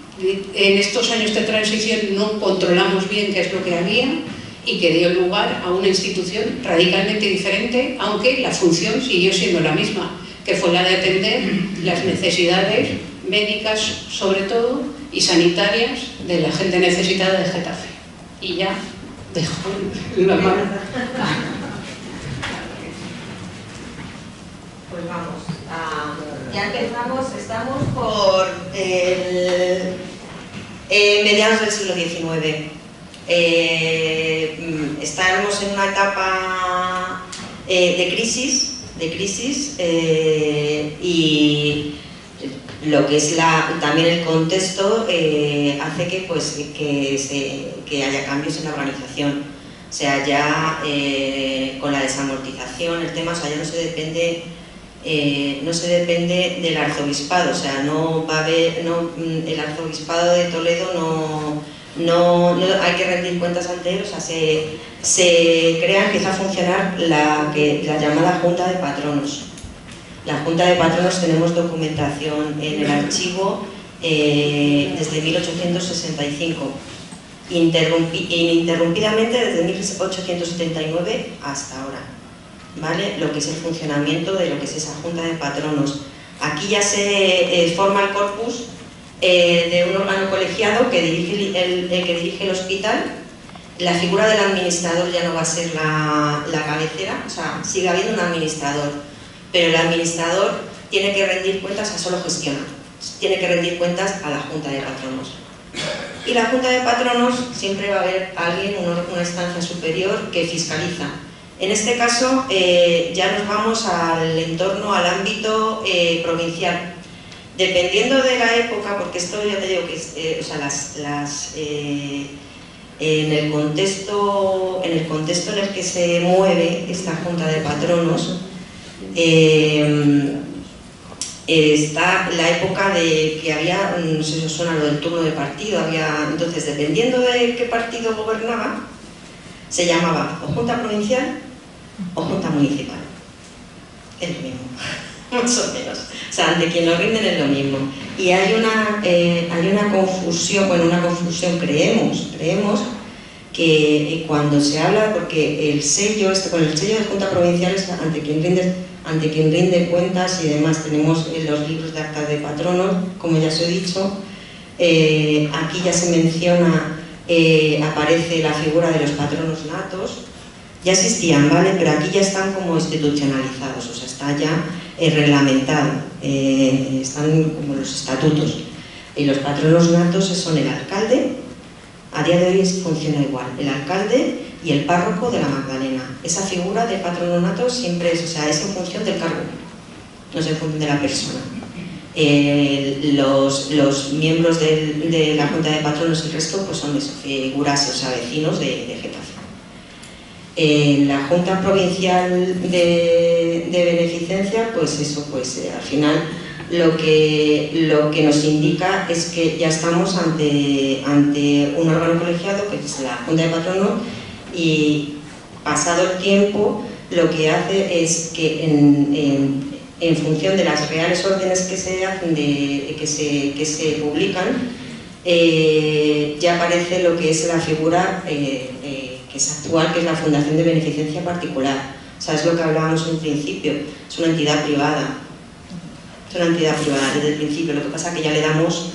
en estos años de transición no controlamos bien qué es lo que había y que dio lugar a una institución radicalmente diferente, aunque la función siguió siendo la misma, que fue la de atender las necesidades médicas sobre todo y sanitarias de la gente necesitada de Getafe. Y ya dejo la mano. Pues vamos, ya empezamos, estamos por mediados del siglo XIX. Estamos en una etapa de crisis y lo que es también el contexto hace que haya cambios en la organización. O sea, ya con la desamortización, el tema, o sea, ya no se depende del arzobispado, o sea, no va a haber, el arzobispado de Toledo no hay que rendir cuentas ante él, o sea, se crea, empieza a funcionar la llamada Junta de Patronos. La Junta de Patronos tenemos documentación en el archivo desde 1865, ininterrumpidamente desde 1879 hasta ahora, ¿vale? Lo que es el funcionamiento de lo que es esa Junta de Patronos. Aquí ya se forma el corpus de un órgano colegiado que dirige el hospital. La figura del administrador ya no va a ser la cabecera, o sea, sigue habiendo un administrador, pero el administrador tiene que rendir cuentas a solo gestionar, tiene que rendir cuentas a la Junta de Patronos. Y la Junta de Patronos siempre va a haber alguien, una instancia superior que fiscaliza. En este caso ya nos vamos al entorno, al ámbito provincial. Dependiendo de la época, porque esto ya te digo que o sea, en el contexto en el que se mueve esta Junta de Patronos, está la época de que había, no sé si os suena lo del turno de partido, entonces dependiendo de qué partido gobernaba, se llamaba o Junta Provincial o Junta Municipal. Es lo mismo, más o menos. O sea, ante quien lo rinden es lo mismo. Y hay una confusión, creemos que cuando se habla, porque el sello, con el sello de Junta Provincial es ante quien rinde cuentas y demás. Tenemos los libros de actas de patronos, como ya os he dicho. Aquí ya se menciona, aparece la figura de los patronos natos. Ya existían, ¿vale? Pero aquí ya están como institucionalizados, o sea, está ya reglamentado, están como los estatutos. Y los patronos natos son el alcalde, a día de hoy funciona igual, el alcalde y el párroco de la Magdalena. Esa figura de patrono nato siempre es, o sea, es en función del cargo, no es en función de la persona. Los miembros de la Junta de Patronos y el resto pues son figuras, o sea, vecinos de Getafe. La Junta Provincial de Beneficencia, pues eso, al final lo que nos indica es que ya estamos ante un órgano colegiado, que es la Junta de Patronos, y pasado el tiempo lo que hace es que en función de las reales órdenes que se hacen, que se publican, ya aparece lo que es la figura que es actual, que es la Fundación de Beneficencia Particular. O sea, es lo que hablábamos en principio, es una entidad privada. Es una entidad privada desde el principio, lo que pasa es que ya le damos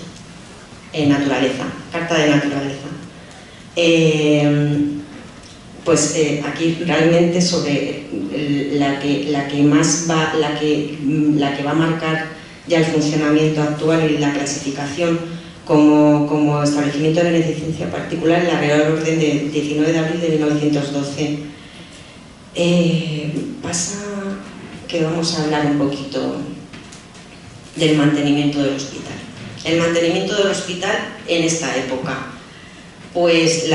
naturaleza, carta de naturaleza. Aquí realmente sobre la que va a marcar ya el funcionamiento actual y la clasificación como establecimiento de beneficencia particular en la Real Orden de 19 de abril de 1912. Pasa que vamos a hablar un poquito del mantenimiento del hospital. El mantenimiento del hospital en esta época. Pues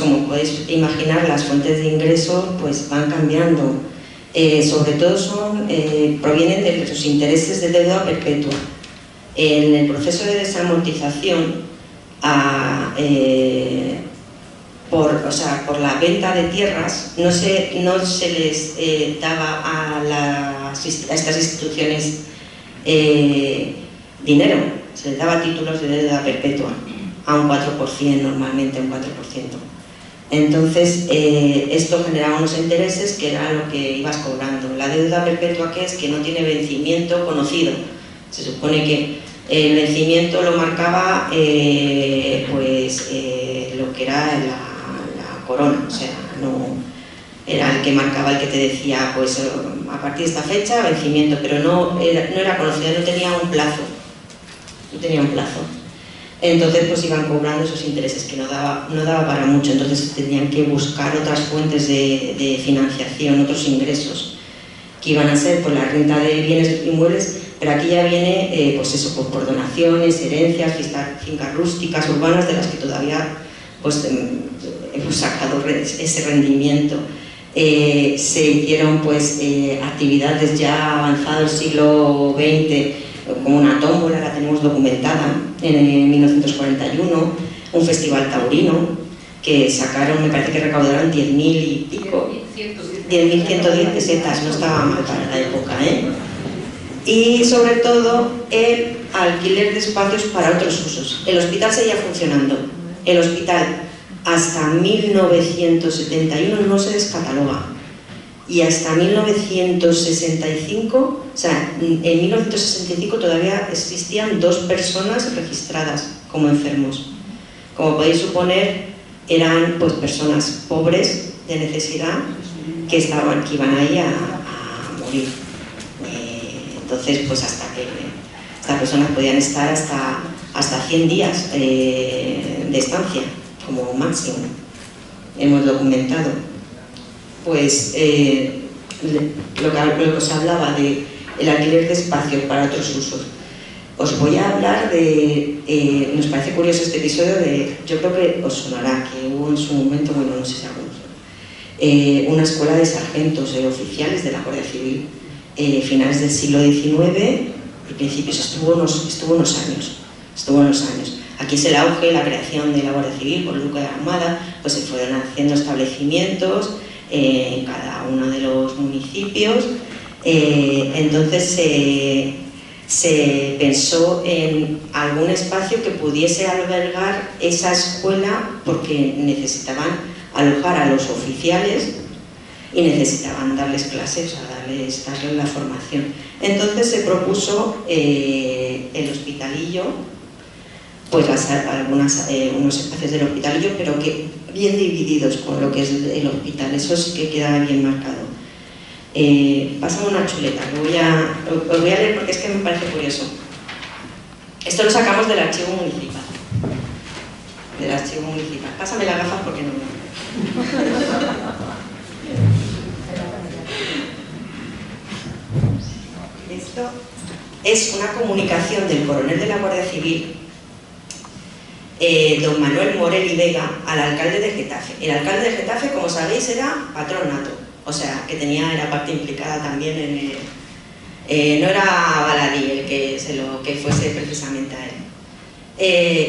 como podéis imaginar, las fuentes de ingreso pues van cambiando. sobre todo provienen de los intereses de deuda perpetua. En el proceso de desamortización, por la venta de tierras, no se les daba a estas instituciones dinero, se les daba títulos de deuda perpetua, a un 4%, normalmente un 4%. Entonces, esto generaba unos intereses que era lo que ibas cobrando. La deuda perpetua, ¿qué es? Que no tiene vencimiento conocido. Se supone que el vencimiento lo marcaba lo que era la corona, o sea, no era el que marcaba, el que te decía, pues a partir de esta fecha, vencimiento, pero no era conocido, no tenía un plazo. Entonces pues iban cobrando esos intereses que no daba para mucho, entonces tenían que buscar otras fuentes de financiación, otros ingresos, que iban a ser por la renta de bienes inmuebles, pero aquí ya viene por donaciones, herencias, fincas rústicas, urbanas, de las que todavía hemos sacado ese rendimiento. Se hicieron actividades ya avanzado el siglo XX, como una tómbola, la tenemos documentada en 1941, un festival taurino que sacaron, me parece que recaudaron 10.000 y pico, 10.110 pesetas, no estaba mal para la época, Y sobre todo el alquiler de espacios para otros usos. El hospital seguía funcionando. El hospital hasta 1971 no se descataloga. Y hasta 1965, o sea, en 1965 todavía existían 2 personas registradas como enfermos. Como podéis suponer, eran personas pobres, de necesidad, que iban ahí a morir. Entonces, hasta que estas personas podían estar hasta 100 días de estancia, como máximo. Hemos documentado. Lo que os hablaba de el alquiler de espacios para otros usos. Os voy a hablar de, nos parece curioso este episodio yo creo que os sonará, que hubo en su momento, bueno, no sé si algunos, una escuela de sargentos oficiales de la Guardia Civil, finales del siglo XIX, y principios estuvo unos años. Aquí es el auge y la creación de la Guardia Civil por Luque de Armada, se fueron haciendo establecimientos en cada uno de los municipios. Entonces se pensó en algún espacio que pudiese albergar esa escuela, porque necesitaban alojar a los oficiales y necesitaban darles clases, darles la formación. Entonces se propuso el hospitalillo, unos espacios del hospitalillo, pero que bien divididos con lo que es el hospital, eso sí que queda bien marcado. Pásame una chuleta, os voy a leer porque es que me parece curioso. Esto lo sacamos del archivo municipal. Pásame las gafas porque no veo. Esto es una comunicación del coronel de la Guardia Civil, don Manuel Morel y Vega, al alcalde de Getafe. El alcalde de Getafe, como sabéis, era patronato, o sea, que era parte implicada también en no era baladí el que fuese precisamente a él.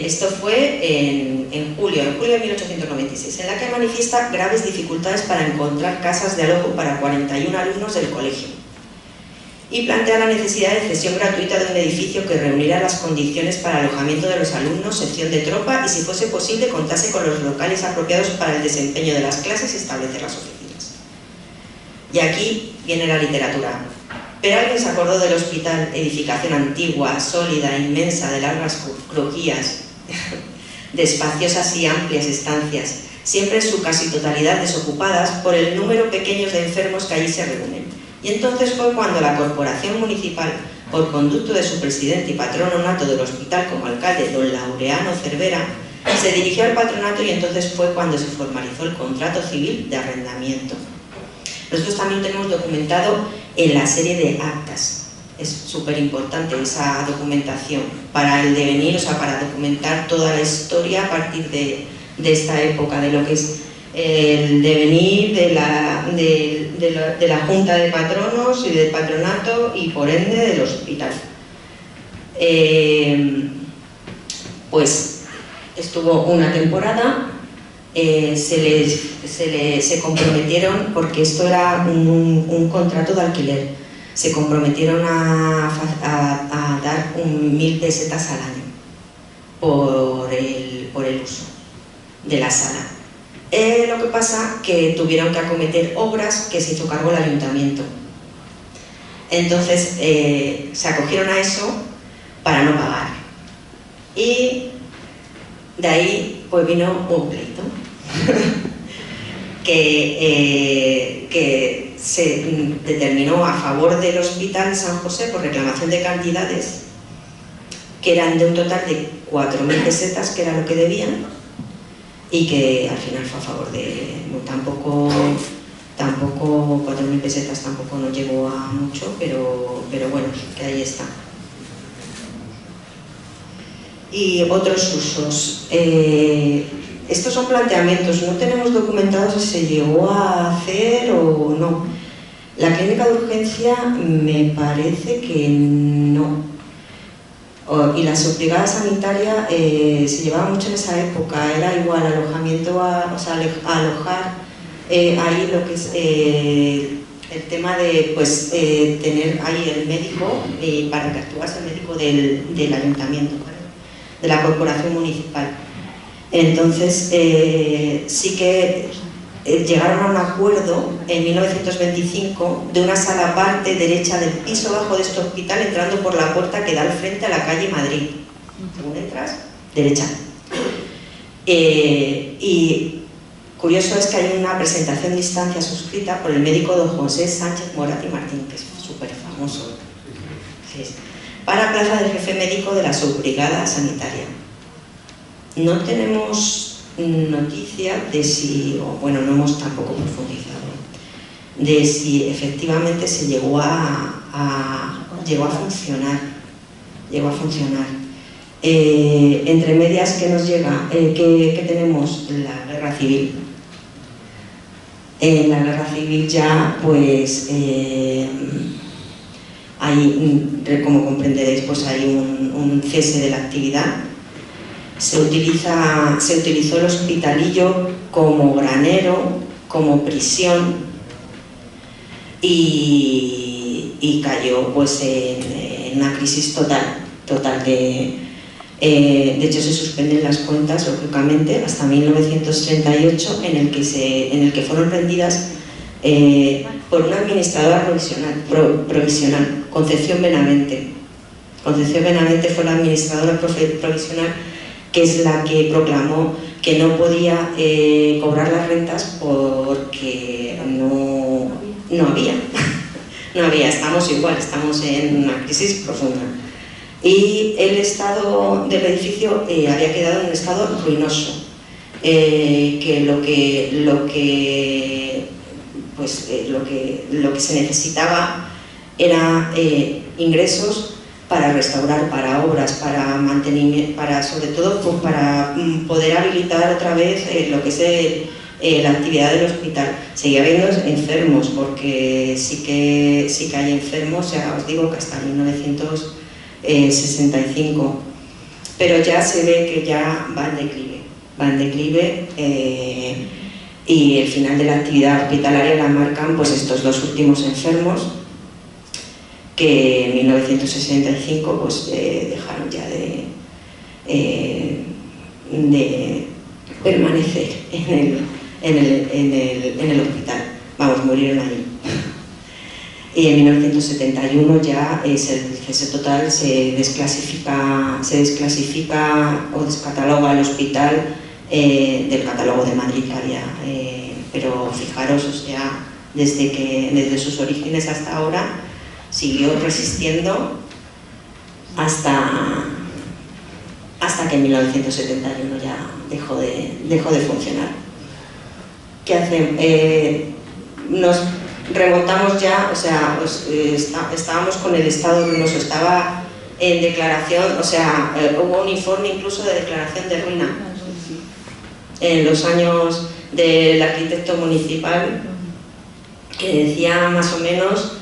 Esto fue en julio de 1896, en la que manifiesta graves dificultades para encontrar casas de alojo para 41 alumnos del colegio, y plantea la necesidad de cesión gratuita de un edificio que reunirá las condiciones para alojamiento de los alumnos, sección de tropa y, si fuese posible, contase con los locales apropiados para el desempeño de las clases y establecer las oficinas. Y aquí viene la literatura. Pero alguien se acordó del hospital, edificación antigua, sólida, inmensa, de largas crujías, de espaciosas y amplias estancias, siempre en su casi totalidad desocupadas por el número pequeño de enfermos que allí se reúnen. Y entonces fue cuando la corporación municipal, por conducto de su presidente y patrono nato del hospital como alcalde, don Laureano Cervera, se dirigió al patronato, y entonces fue cuando se formalizó el contrato civil de arrendamiento. Nosotros también tenemos documentado en la serie de actas. Es súper importante esa documentación para el devenir, o sea, para documentar toda la historia a partir de esta época, de lo que es el devenir de la Junta de Patronos y del Patronato y por ende del hospital. Pues estuvo una temporada, se comprometieron, porque esto era un contrato de alquiler, se comprometieron a dar 1.000 pesetas al año por el uso de la sala. Lo que pasa que tuvieron que acometer obras que se hizo cargo el ayuntamiento. Entonces se acogieron a eso para no pagar. Y de ahí pues vino un pleito que se determinó a favor del Hospital San José por reclamación de cantidades que eran de un total de 4.000 pesetas, que era lo que debían, y que al final fue a favor de... Tampoco 4.000 pesetas tampoco nos llegó a mucho, pero bueno, que ahí está. Y otros usos. Estos son planteamientos, no tenemos documentado si se llegó a hacer o no. La clínica de urgencia me parece que no. Y la subbrigada sanitaria se llevaba mucho en esa época, era igual alojamiento, alojar ahí lo que es el tema de pues, tener ahí el médico para que actuase el médico del ayuntamiento, ¿vale? De la corporación municipal. Entonces sí que llegaron a un acuerdo en 1925 de una sala aparte derecha del piso bajo de este hospital, entrando por la puerta que da al frente a la calle Madrid. Según entras, derecha. Y curioso es que hay una presentación de instancia suscrita por el médico don José Sánchez Morat y Martín, que es súper famoso, para plaza del jefe médico de la subbrigada sanitaria. No tenemos noticia de si, o bueno, no hemos tampoco profundizado, de si efectivamente se llegó a funcionar. Entre medias que nos llega, que tenemos la guerra civil. En la guerra civil ya, pues, como comprenderéis, pues hay un cese de la actividad. Se utilizó el hospitalillo como granero, como prisión, y cayó pues en una crisis total de hecho se suspenden las cuentas lógicamente hasta 1938, en el que fueron rendidas por una administradora provisional, Concepción Benavente. Concepción Benavente fue la administradora provisional, que es la que proclamó que no podía cobrar las rentas porque no había. No había, estamos igual, estamos en una crisis profunda. Y el estado del edificio había quedado en un estado ruinoso, que lo que se necesitaba era ingresos para restaurar, para obras, para mantenimiento, sobre todo pues, para poder habilitar otra vez lo que es la actividad del hospital. Seguía habiendo enfermos, porque sí que hay enfermos, ya os digo que hasta 1965, pero ya se ve que ya va en declive, y el final de la actividad hospitalaria la marcan pues estos dos últimos enfermos, que en 1965 pues, dejaron ya de permanecer en el hospital, vamos, murieron allí. Y en 1971 ya es el cese total, se desclasifica o descataloga el hospital del catálogo de Madrid que había, pero fijaros, o sea, desde sus orígenes hasta ahora siguió resistiendo hasta que en 1971 ya dejó de funcionar. ¿Qué hacemos? Nos remontamos ya, o sea, estábamos con el estado ruinoso, estaba en declaración, o sea, hubo un informe incluso de declaración de ruina en los años del arquitecto municipal que decía más o menos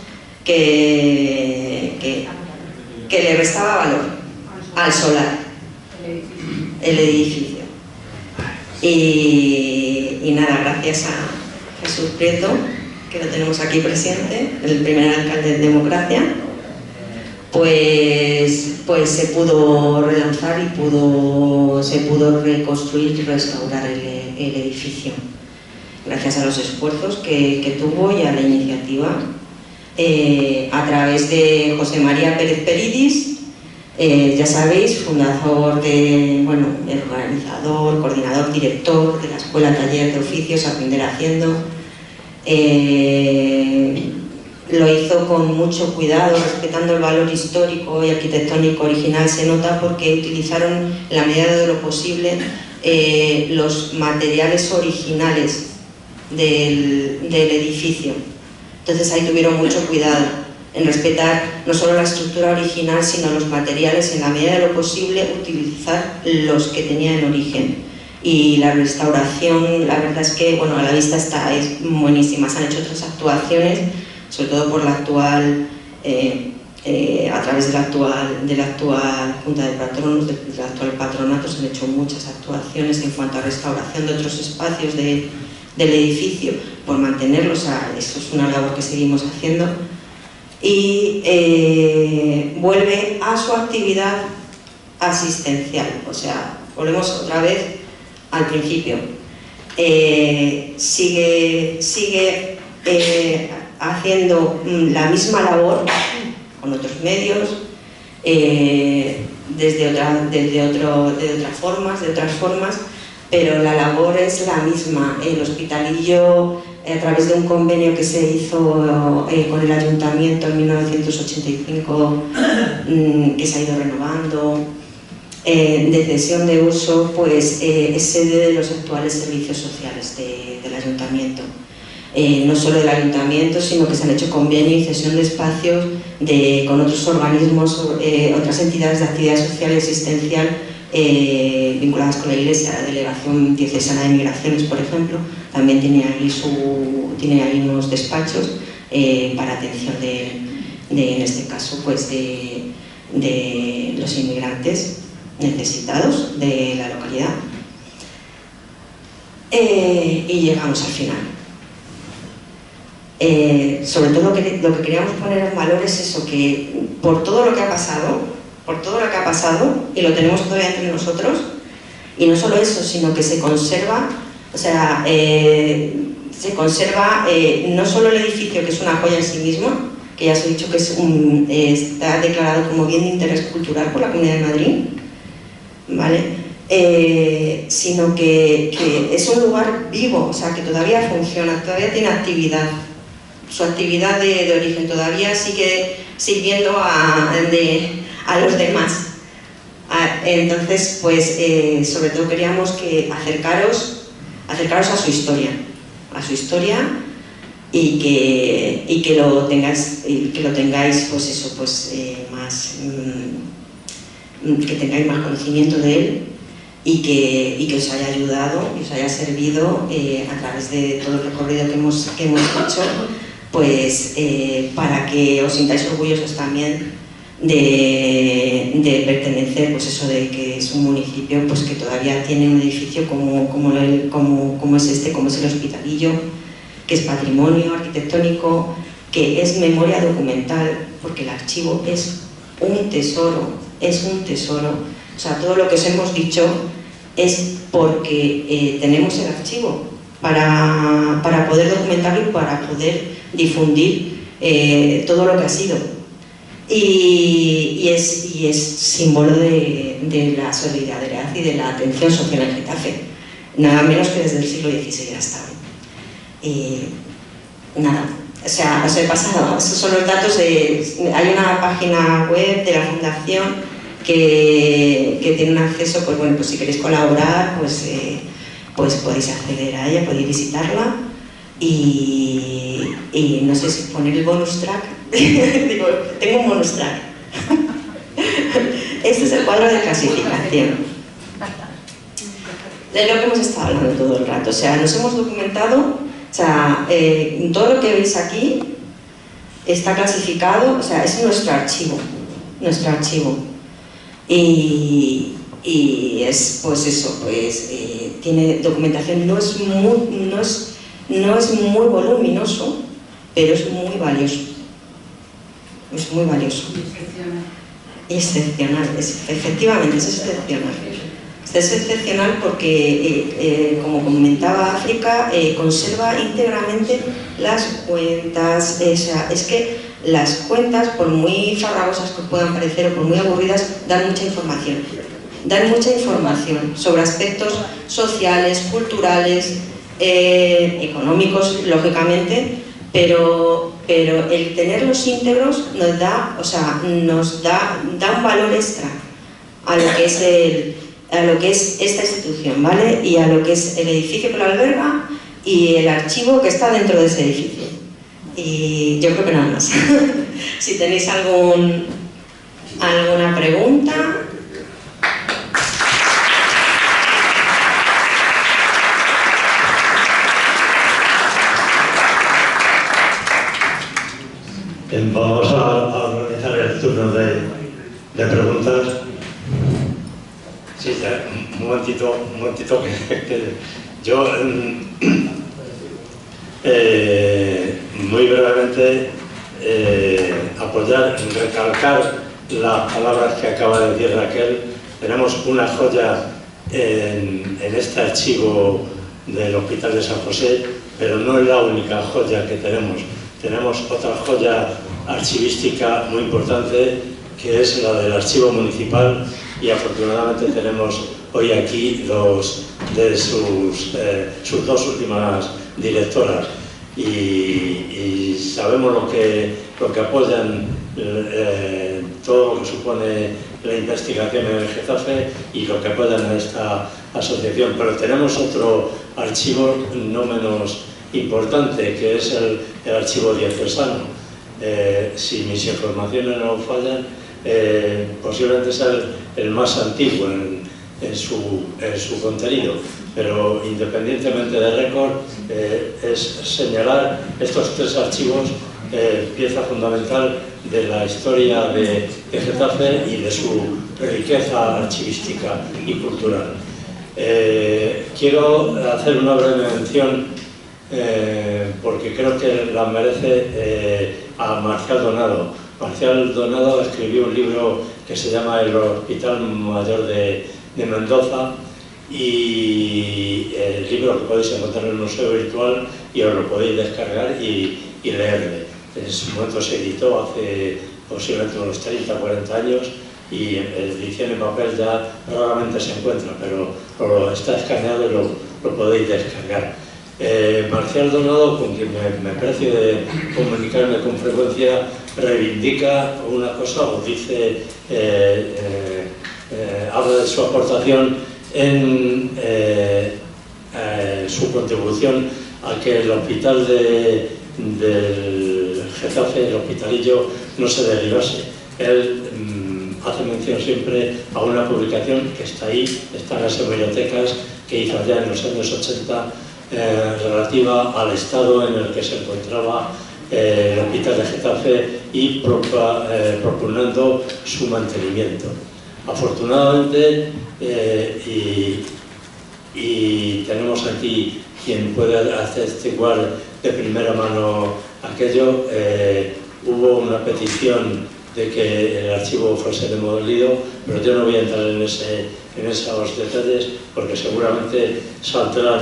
que le restaba valor al solar el edificio. Y nada, gracias a Jesús Prieto, que lo tenemos aquí presente, el primer alcalde de democracia, pues se pudo relanzar y se pudo reconstruir y restaurar el edificio. Gracias a los esfuerzos que tuvo y a la iniciativa a través de José María Pérez Peridis, ya sabéis, fundador el organizador, coordinador, director de la Escuela Taller de Oficios Aprender Haciendo. Lo hizo con mucho cuidado, respetando el valor histórico y arquitectónico original. Se nota porque utilizaron, en la medida de lo posible, los materiales originales del edificio. Entonces ahí tuvieron mucho cuidado en respetar no solo la estructura original, sino los materiales, en la medida de lo posible, utilizar los que tenían en origen. Y la restauración, la verdad es que, bueno, a la vista es buenísima. Se han hecho otras actuaciones, sobre todo por la actual, a través de la actual Junta de Patronos, del actual patronato, se han hecho muchas actuaciones en cuanto a restauración de otros espacios del edificio, por mantenerlos. Eso es una labor que seguimos haciendo. Y vuelve a su actividad asistencial, o sea, volvemos otra vez al principio. Sigue haciendo la misma labor con otros medios, de otras formas, pero la labor es la misma. El Hospitalillo, a través de un convenio que se hizo con el Ayuntamiento en 1985, que se ha ido renovando, de cesión de uso, pues es sede de los actuales servicios sociales del Ayuntamiento. No solo del Ayuntamiento, sino que se han hecho convenios y cesión de espacios con otros organismos, otras entidades de actividad social y asistencial vinculadas con la Iglesia. La Delegación Diocesana de Migraciones, por ejemplo, también tiene ahí unos despachos para atención en este caso, pues de los inmigrantes necesitados de la localidad. Y llegamos al final. Sobre todo lo que queríamos poner en valor es eso, que por todo lo que ha pasado, y lo tenemos todavía entre nosotros, y no solo eso, sino que se conserva, o sea, no solo el edificio, que es una joya en sí mismo, que ya os he dicho que está declarado como bien de interés cultural por la Comunidad de Madrid, ¿vale? Sino que es un lugar vivo, o sea, que todavía funciona, todavía tiene actividad. Su actividad de origen todavía sigue sirviendo a los demás. Entonces, pues, sobre todo queríamos acercaros a su historia, y que lo tengáis, pues eso, pues que tengáis más conocimiento de él, y que os haya ayudado y os haya servido a través de todo el recorrido que hemos hecho, pues para que os sintáis orgullosos también de pertenecer, pues eso, de que es un municipio pues que todavía tiene un edificio como es el Hospitalillo, que es patrimonio arquitectónico, que es memoria documental, porque el archivo es un tesoro. O sea, todo lo que os hemos dicho es porque tenemos el archivo para poder documentarlo y para poder difundir todo lo que ha sido. Y es símbolo de la solidaridad y de la atención social en Getafe, nada menos que desde el siglo XVI hasta hoy. Nada, o sea, os he pasado, esos son los datos hay una página web de la Fundación que tiene un acceso, pues bueno, pues si queréis colaborar, pues podéis acceder a ella, podéis visitarla, y no sé si poner el bonus track. Digo, tengo un bonus track. Este es el cuadro de clasificación. de lo que hemos estado hablando todo el rato. O sea, nos hemos documentado, o sea, todo lo que veis aquí está clasificado, o sea, es nuestro archivo. Y es, pues eso, pues tiene documentación, no es muy voluminoso, pero es muy valioso. Es muy valioso. Excepcional, efectivamente, es excepcional. Es excepcional porque, como comentaba África, conserva íntegramente las cuentas. O sea, es que las cuentas, por muy farragosas que puedan parecer o por muy aburridas, dan mucha información. Dan mucha información sobre aspectos sociales, culturales, económicos, lógicamente, pero el tenerlos íntegros nos da, o sea, da un valor extra a lo que es esta institución, ¿vale? Y a lo que es el edificio que lo alberga y el archivo que está dentro de ese edificio. Y yo creo que nada más. Si tenéis alguna pregunta. Vamos a organizar el turno de preguntas. Sí, un momentito que yo muy brevemente apoyar, recalcar las palabras que acaba de decir Raquel. Tenemos una joya en este archivo del Hospital de San José, pero no es la única joya que tenemos. Tenemos otra joya archivística muy importante, que es la del Archivo Municipal, y afortunadamente tenemos hoy aquí dos de sus dos últimas directoras, y sabemos lo que apoyan, todo lo que supone la investigación en el Getafe y lo que apoyan a esta asociación. Pero tenemos otro archivo no menos importante, que es el archivo diocesano. Si mis informaciones no fallan, posiblemente sea el más antiguo en su contenido, pero independientemente del récord, es señalar estos tres archivos, pieza fundamental de la historia de Getafe y de su riqueza archivística y cultural. Quiero hacer una breve mención, porque creo que la merece, a Marcial Donado. Marcial Donado escribió un libro que se llama El Hospital Mayor de Mendoza, y el libro lo podéis encontrar en el Museo Virtual y os lo podéis descargar y leerle. En su momento se editó hace posiblemente unos 30 o 40 años, y edición en papel ya raramente se encuentra, pero está escaneado y lo podéis descargar. Marcial Donado, con quien me precio de comunicarme con frecuencia, reivindica una cosa, o dice, habla de su aportación en su contribución a que el hospital del Getafe, el Hospitalillo, no se derribase. Él hace mención siempre a una publicación que está ahí, está en las hemerotecas, que hizo allá en los años 80, relativa al estado en el que se encontraba el Hospital de Getafe y propugnando su mantenimiento. Afortunadamente, y tenemos aquí quien puede atestiguar de primera mano aquello, hubo una petición de que el archivo fuese demolido, pero yo no voy a entrar en esos detalles, porque seguramente saldrán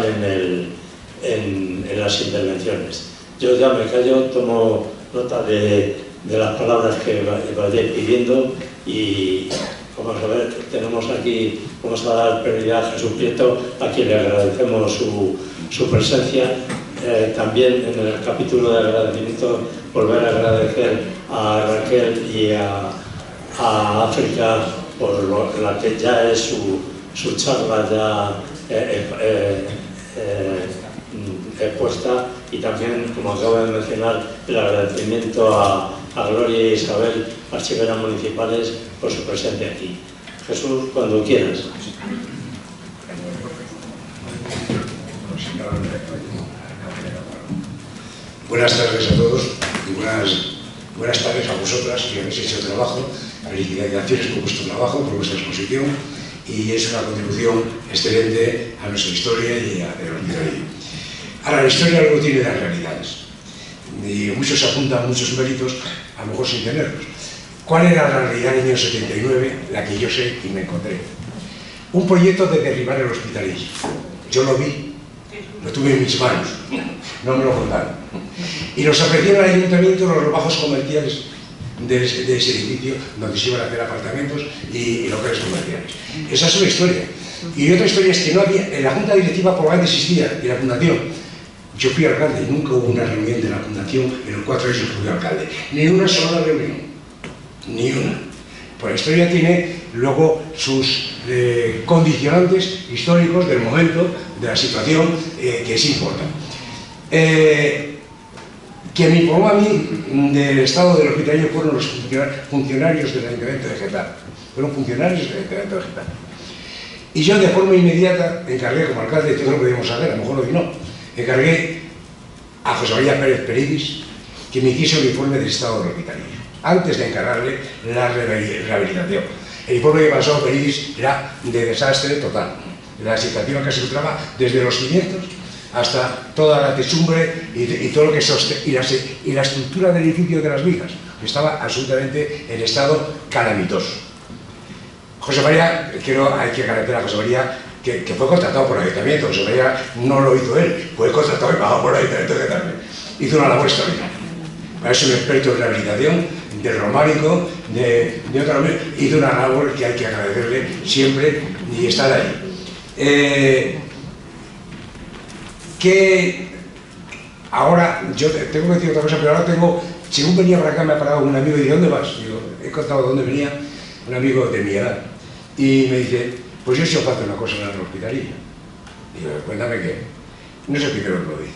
en las intervenciones. Yo ya me callo, tomo nota de las palabras que vayáis pidiendo, y vamos a ver, tenemos aquí, vamos a dar prioridad a Jesús Prieto, a quien le agradecemos su presencia. También en el capítulo de agradecimiento, volver a agradecer a Raquel y a África por la que ya es su charla ya expuesta, y también, como acabo de mencionar, el agradecimiento a Gloria e Isabel, archiveras municipales, por su presencia aquí. Jesús, cuando quieras. Buenas tardes a todos y buenas tardes a vosotras que habéis hecho el trabajo. Felicitaciones por vuestro trabajo, por vuestra exposición, y es una contribución excelente a nuestra historia y a la hospitalidad. Ahora, la historia luego tiene las realidades y muchos apuntan muchos méritos, a lo mejor sin tenerlos. ¿Cuál era la realidad en el año 79? La que yo sé y me encontré. Un proyecto de derribar el Hospitalet. Yo lo vi, lo tuve en mis manos, no me lo contaron. Y nos ofrecieron al ayuntamiento los bajos comerciales de ese edificio donde se iban a hacer apartamentos y locales comerciales. Esa es una historia. Y otra historia es que no había, en la junta directiva probablemente existía, y la fundación. Yo fui alcalde y nunca hubo una reunión de la fundación en los 4 años que fui alcalde. Ni una sola reunión. Ni una. Pues la historia tiene luego sus condicionantes históricos del momento, de la situación que sí importa. Quien me informó a mí del estado del Hospitalet fueron los funcionarios del Ayuntamiento de Getafe. Fueron funcionarios del Ayuntamiento de Getafe. Y yo de forma inmediata encargué como alcalde, esto no lo podíamos saber, a lo mejor lo no, encargué a José María Pérez Peridis que me hiciese un informe del estado del Hospitalet, antes de encargarle la rehabilitación. El informe que pasó a Peridis era de desastre total. La situación que se encontraba desde los cimientos hasta toda la techumbre y todo lo que y la estructura del edificio de las vigas, que estaba absolutamente en estado calamitoso. José María, hay que agradecer a José María que fue contratado por el Ayuntamiento. José María no lo hizo él, fue contratado y pagado por el Ayuntamiento de Getafe. Hizo una labor extraordinaria. Es un experto en rehabilitación, del románico, de otra manera. Hizo una labor que hay que agradecerle siempre y estar ahí. Que ahora, yo tengo que decir otra cosa, pero ahora según venía para acá me ha parado un amigo y dice, ¿dónde vas? Digo, he contado de dónde venía, un amigo de mi edad, y me dice, pues yo sí os hago una cosa en la hospitalilla. Digo, cuéntame qué. No sé primero que lo dice.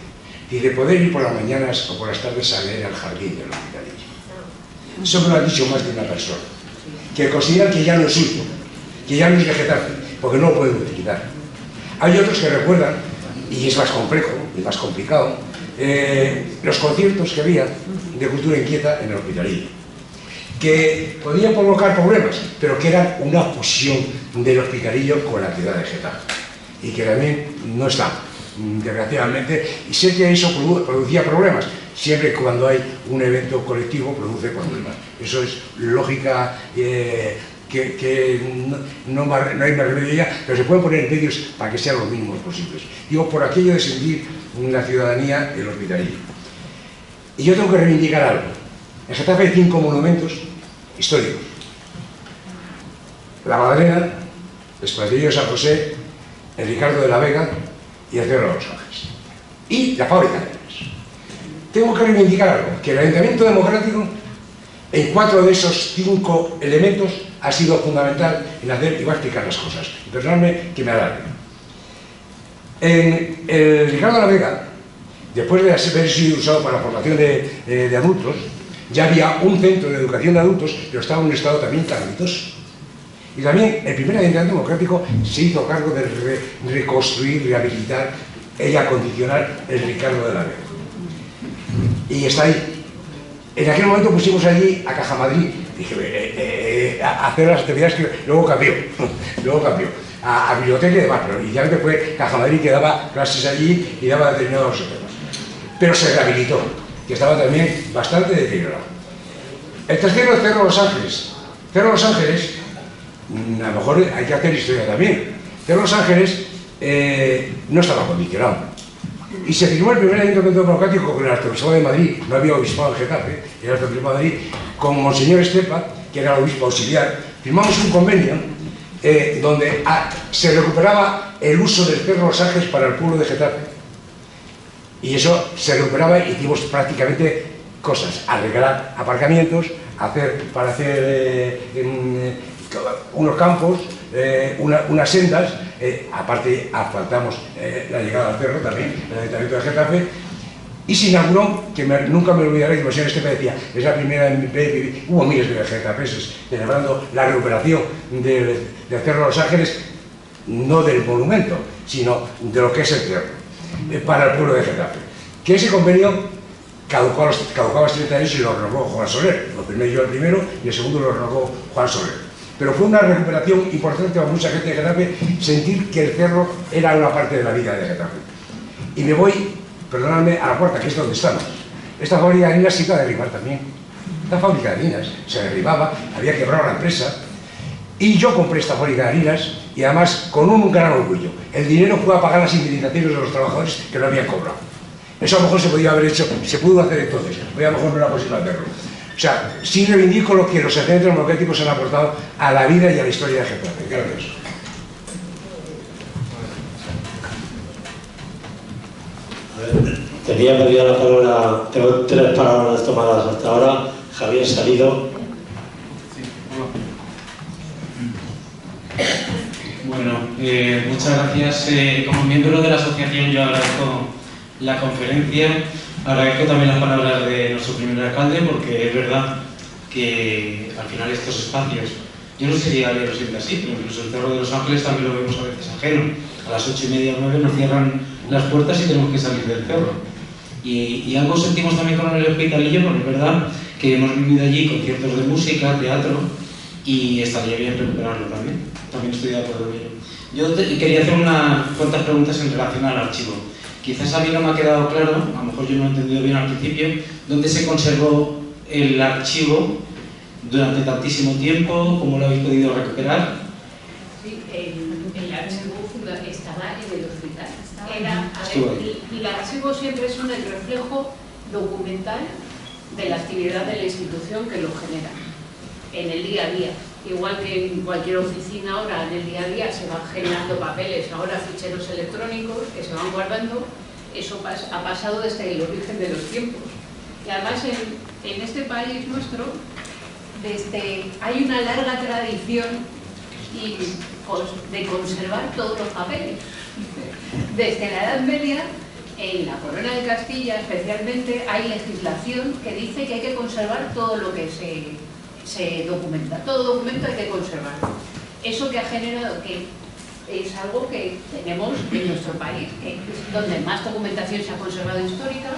Dice, poder ir por las mañanas o por las tardes a leer al jardín del hospitalillo. Eso me lo ha dicho más de una persona, que considera que ya no es suyo, que ya no es de Getafe, porque no lo pueden utilizar. Hay otros que recuerdan, y es más complejo y más complicado, los conciertos que había de cultura inquieta en el Hospitalillo, que podían provocar problemas, pero que eran una fusión del Hospitalillo con la ciudad de Getafe, y que también no está, desgraciadamente, y sé que eso producía problemas. Siempre cuando hay un evento colectivo produce problemas. Eso es lógica que no hay más remedio ya, pero se pueden poner medios para que sean los mínimos posibles. Digo, por aquello de sentir la ciudadanía el Hospitalillo. Y yo tengo que reivindicar algo. En Getafe hay 5 monumentos históricos: la Madalena, el Espacio de San José, el Ricardo de la Vega y el Cerro de los Ángeles. Y la fábrica de Arenas. Tengo que reivindicar algo, que el Ayuntamiento Democrático, en 4 de esos 5 elementos, ha sido fundamental en hacer, y voy a explicar las cosas. Perdonadme que me alargue. En el Ricardo de la Vega, después de haber sido usado para la formación de adultos, ya había un centro de educación de adultos, pero estaba en un estado también calamitoso. Y también el primer Ayuntamiento Democrático se hizo cargo de reconstruir, rehabilitar y acondicionar el Ricardo de la Vega. Y está ahí. En aquel momento pusimos allí a Caja Madrid, dije, a hacer las actividades que luego cambió, a biblioteca y demás, pero inicialmente fue Caja Madrid que daba clases allí y daba determinados temas. Pero se rehabilitó, que estaba también bastante deteriorado. El tercero es Cerro de los Ángeles. Cerro de los Ángeles, a lo mejor hay que hacer historia también. Cerro de los Ángeles no estaba acondicionado. Y se firmó el primer Ayuntamiento Democrático con el Arzobispado de Madrid, no había obispado en Getafe, el Arzobispado de Madrid, con Monseñor Estepa, que era el obispo auxiliar. Firmamos un convenio donde se recuperaba el uso del Cerro de los Ángeles para el pueblo de Getafe. Y eso se recuperaba y hicimos prácticamente cosas: arreglar aparcamientos, para hacer unos campos, unas sendas. Aparte, asfaltamos la llegada al cerro también, el Ayuntamiento de Getafe, y se inauguró, que nunca me olvidaré, que el señor Estepa decía, es la primera vez, hubo miles de getafeses celebrando la recuperación del Cerro de los Ángeles, no del monumento, sino de lo que es el cerro. para el pueblo de Getafe. Que ese convenio caducaba a los 30 años y lo renovó Juan Soler. Lo firmé yo el primero y el segundo lo renovó Juan Soler. Pero fue una recuperación importante para mucha gente de Getafe sentir que el cerro era una parte de la vida de Getafe. Y me voy, perdonadme, a la puerta, que es donde estamos. Esta fábrica de harinas se iba a derribar también. Esta fábrica de harinas se derribaba, había quebrado la empresa. Y yo compré esta fábrica de harinas y además con un gran orgullo. El dinero fue a pagar las indemnizaciones de los trabajadores que no habían cobrado. Eso a lo mejor se podía haber hecho, se pudo hacer entonces. Hoy a lo mejor no era posible hacerlo. O sea, sí reivindico lo que los accidentes democráticos han aportado a la vida y a la historia de Getafe. Gracias. Tenía pedida la palabra, tengo 3 palabras tomadas hasta ahora. Javier Salido. Bueno, muchas gracias. Como miembro de la asociación yo agradezco la conferencia, agradezco también las palabras de nuestro primer alcalde, porque es verdad que al final estos espacios, yo no sé si alguien lo siente así, pero incluso el Cerro de los Ángeles también lo vemos a veces ajeno. A las 8:30 o 9 nos cierran las puertas y tenemos que salir del cerro. Y algo sentimos también con el Hospitalillo, porque es verdad que hemos vivido allí conciertos de música, teatro, y estaría bien recuperarlo también. También estoy de acuerdo con ello. Yo quería hacer unas cuantas preguntas en relación al archivo. Quizás a mí no me ha quedado claro, a lo mejor yo no he entendido bien al principio, dónde se conservó el archivo durante tantísimo tiempo, cómo lo habéis podido recuperar. Sí, el archivo estaba en el hospital. El archivo siempre es el reflejo documental de la actividad de la institución que lo genera en el día a día. Igual que en cualquier oficina ahora, en el día a día se van generando papeles, ahora ficheros electrónicos que se van guardando. Eso ha pasado desde el origen de los tiempos. Y además en este país nuestro hay una larga tradición de conservar todos los papeles. Desde la Edad Media, en la Corona de Castilla especialmente, hay legislación que dice que hay que conservar todo lo que se documenta. Todo documento hay que conservarlo. Eso que ha generado que es algo que tenemos en nuestro país, que es donde más documentación se ha conservado histórica,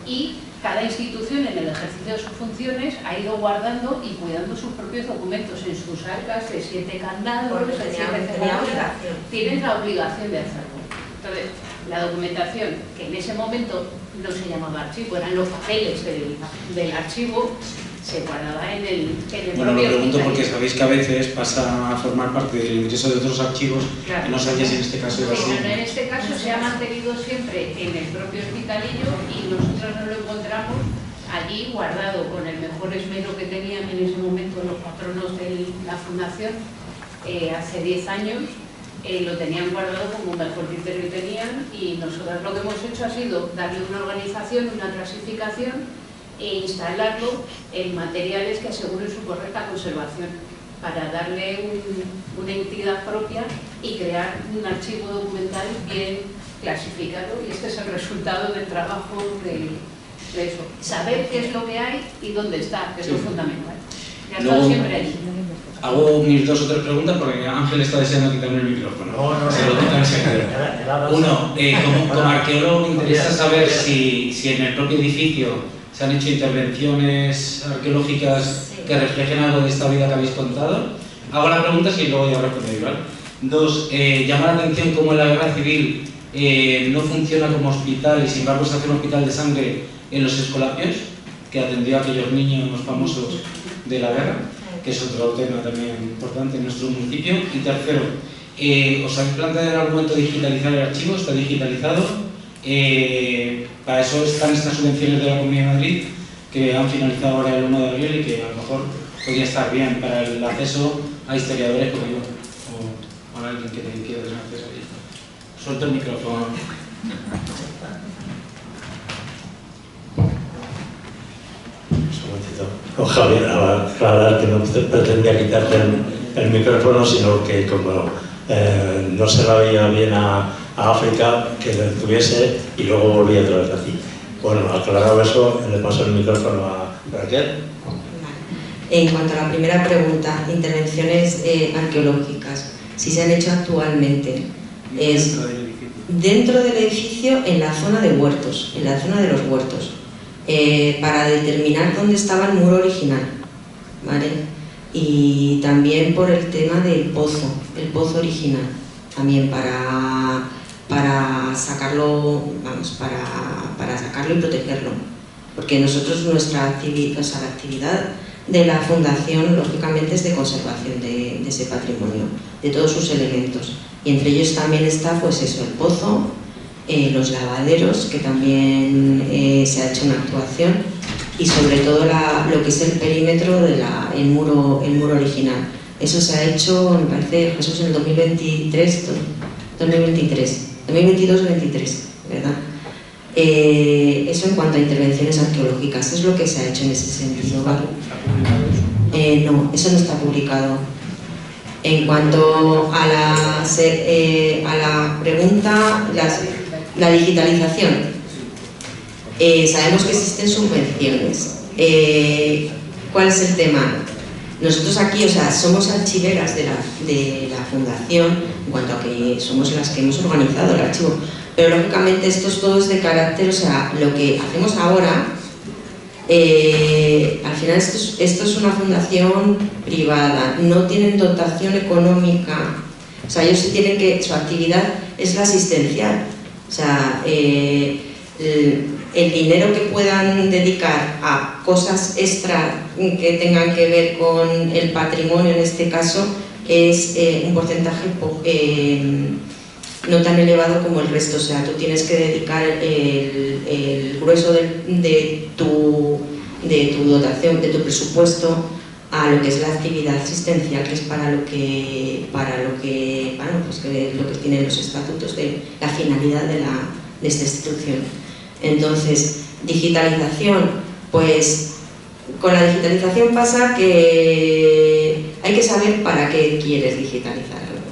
y cada institución en el ejercicio de sus funciones ha ido guardando y cuidando sus propios documentos en sus arcas de 7 candados, de 7 cerraduras. Tienen la obligación de hacerlo. Entonces, la documentación, que en ese momento no se llamaba archivo, eran los papeles del archivo, se guardaba en el Bueno, propio lo pregunto hospital. porque sabéis que a veces pasa a formar parte del ingreso de otros archivos, Claro. y no sabéis si en este caso era así. Pero en este caso se ha mantenido siempre en el propio hospitalillo y nosotros nos lo encontramos allí guardado con el mejor esmero que tenían en ese momento los patronos de la fundación. Hace 10 años lo tenían guardado como mejor criterio tenían, y nosotros lo que hemos hecho ha sido darle una organización, una clasificación e instalarlo en materiales que aseguren su correcta conservación, para darle una entidad propia y crear un archivo documental bien clasificado. Y este es el resultado del trabajo de eso. Saber qué es lo que hay y dónde está, que es lo fundamental. Ya está siempre ahí. Hago mis 2 o 3 preguntas porque Ángel está deseando quitarme el micrófono. Se lo quito enseguida. Uno, como arqueólogo me interesa saber si en el propio edificio se han hecho intervenciones arqueológicas que reflejen algo de esta vida que habéis contado. Hago la pregunta y luego ya respondo, ¿vale? 2, llama la atención cómo en la guerra civil no funciona como hospital y sin embargo se hace un hospital de sangre en los Escolapios, que atendió a aquellos niños famosos de la guerra, que es otro tema también importante en nuestro municipio. Y tercero, ¿os habéis planteado en algún momento digitalizar el archivo? ¿Está digitalizado? Para eso están estas subvenciones de la Comunidad de Madrid, que han finalizado ahora el 1 de abril y que a lo mejor podría estar bien para el acceso a historiadores como yo, o a alguien que quiera tener acceso a ello. Suelto el micrófono. Con Javier, a aclarar que no pretendía quitarte el micrófono, sino que como no se la veía bien a África, que lo tuviese y luego volvía otra vez aquí. Bueno, aclarado eso, le paso el micrófono a Raquel. En cuanto a la primera pregunta, intervenciones arqueológicas, si se han hecho actualmente, dentro del edificio en la zona de huertos, en la zona de los huertos, para determinar dónde estaba el muro original, ¿vale? Y también por el tema del pozo, el pozo original, también para sacarlo, vamos, para sacarlo y protegerlo, porque nosotros nuestra actividad, o sea, la actividad de la fundación lógicamente es de conservación de ese patrimonio, de todos sus elementos, y entre ellos también está pues eso, el pozo, los lavaderos, que también se ha hecho una actuación, y sobre todo lo que es el perímetro del muro original. Eso se ha hecho, me parece, Jesús, en el 2022-2023, ¿verdad? Eso en cuanto a intervenciones arqueológicas, es lo que se ha hecho en ese sentido, ¿vale? No, eso no está publicado. En cuanto a la pregunta, la digitalización, sabemos que existen subvenciones. ¿Cuál es el tema? Nosotros aquí, o sea, somos archiveras de la fundación en cuanto a que somos las que hemos organizado el archivo, pero lógicamente esto es todo de carácter, o sea, lo que hacemos ahora, al final esto es una fundación privada, no tienen dotación económica, o sea, ellos tienen que, su actividad es la asistencial, o sea, el dinero que puedan dedicar a cosas extra que tengan que ver con el patrimonio en este caso es un porcentaje no tan elevado como el resto, o sea, tú tienes que dedicar el grueso de tu dotación, de tu presupuesto a lo que es la actividad asistencial, que es para lo que tienen los estatutos de la finalidad de esta institución. Entonces, digitalización, pues con la digitalización pasa que hay que saber para qué quieres digitalizar algo.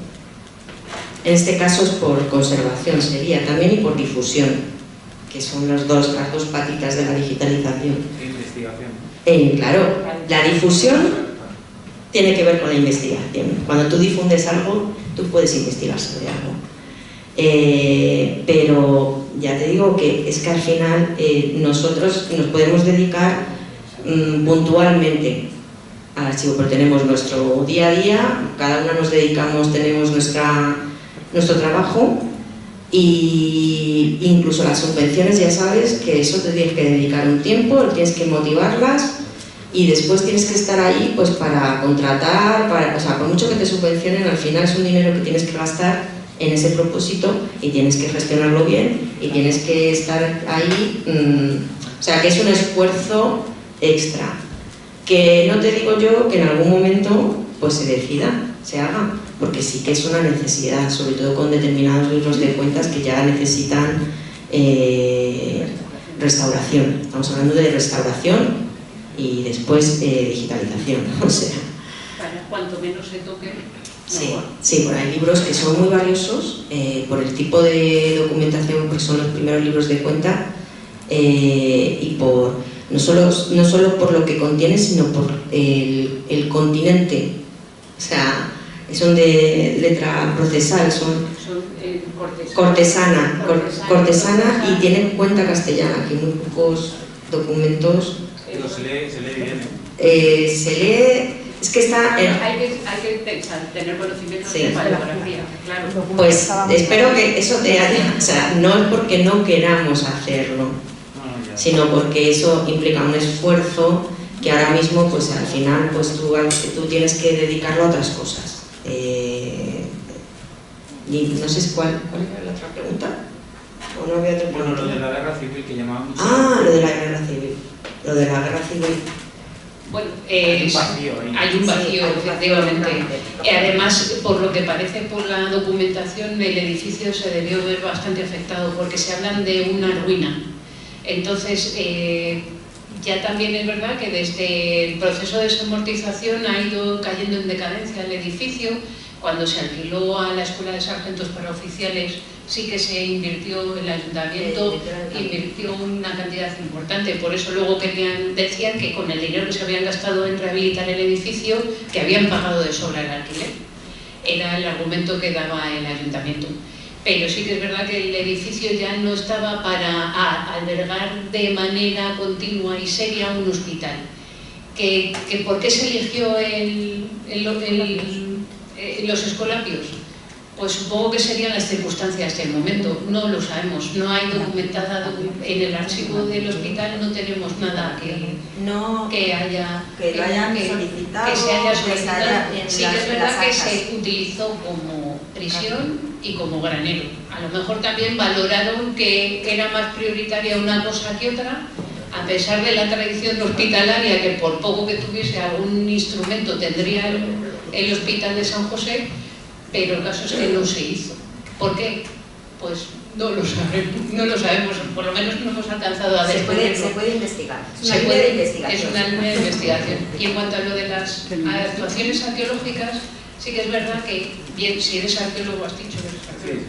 En este caso es por conservación, sería también, y por difusión, que son las dos patitas de la digitalización. Investigación. Claro, la difusión tiene que ver con la investigación. Cuando tú difundes algo, tú puedes investigar sobre algo. Pero ya te digo que es que al final nosotros nos podemos dedicar puntualmente al archivo, pero tenemos nuestro día a día, cada una nos dedicamos, tenemos nuestro trabajo, y incluso las subvenciones, ya sabes que eso te tienes que dedicar un tiempo, tienes que motivarlas, y después tienes que estar ahí pues para contratar, o sea, por mucho que te subvencionen, al final es un dinero que tienes que gastar en ese propósito y tienes que gestionarlo bien y tienes que estar ahí, o sea, que es un esfuerzo extra, que no te digo yo que en algún momento pues se decida, se haga, porque sí que es una necesidad, sobre todo con determinados libros de cuentas que ya necesitan restauración. Estamos hablando de restauración y después digitalización, o sea. Para cuanto menos se toque. Sí, bueno, hay libros que son muy valiosos por el tipo de documentación, porque son los primeros libros de cuenta, y por no solo por lo que contiene, sino por el continente. O sea, son de letra procesal, son cortesana, y tienen cuenta castellana, que muy pocos documentos. Pero se lee bien. Se lee. Es que está... Hay que tener conocimiento de paleografía, claro. Pues espero que eso te haya... O sea, no es porque no queramos hacerlo, sino porque eso implica un esfuerzo que ahora mismo, pues al final, pues tú tienes que dedicarlo a otras cosas. Y no sé cuál era la otra pregunta. ¿O no había otra pregunta? Bueno, lo de la guerra civil que llamaba mucho. Lo de la guerra civil. Lo de la guerra civil. Bueno, hay un vacío, hay un vacío, efectivamente. Además, por lo que parece por la documentación, el edificio se debió ver bastante afectado, porque se hablan de una ruina. Entonces, ya también es verdad que desde el proceso de desamortización ha ido cayendo en decadencia el edificio. Cuando se alquiló a la Escuela de Sargentos para Oficiales, sí que se invirtió, el ayuntamiento invirtió una cantidad importante. Por eso luego decían que con el dinero que se habían gastado en rehabilitar el edificio, que habían pagado de sobra el alquiler. Era el argumento que daba el ayuntamiento. pero sí que es verdad que el edificio ya no estaba para albergar de manera continua y seria un hospital. ¿Por qué se eligió los Escolapios? Pues supongo que serían las circunstancias del momento, no lo sabemos, no hay documentada, en el archivo del hospital no tenemos nada que lo hayan solicitado, que se haya solicitado. Sí que es verdad que actas. se utilizó como prisión y como granero. A lo mejor también valoraron que era más prioritaria una cosa que otra, a pesar de la tradición hospitalaria, que por poco que tuviese algún instrumento tendría el Hospital de San José, pero el caso es que no se hizo. ¿Por qué? Pues no lo sabemos, por lo menos no hemos alcanzado a descubrirlo. Se puede investigar, es una línea de investigación. Es una línea de investigación. Y en cuanto a lo de las actuaciones arqueológicas, sí que es verdad que, bien, si eres arqueólogo, has dicho que eres arqueólogo,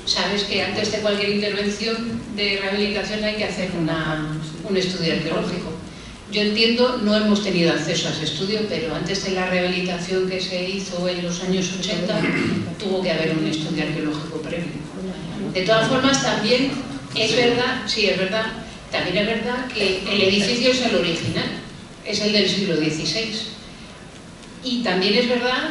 sabes que antes de cualquier intervención de rehabilitación hay que hacer un estudio arqueológico. Yo entiendo, no hemos tenido acceso a ese estudio, pero antes de la rehabilitación que se hizo en los años 80, tuvo que haber un estudio arqueológico previo. De todas formas, también es verdad, sí es verdad, también es verdad que el edificio es el original, es el del siglo XVI. Y también es verdad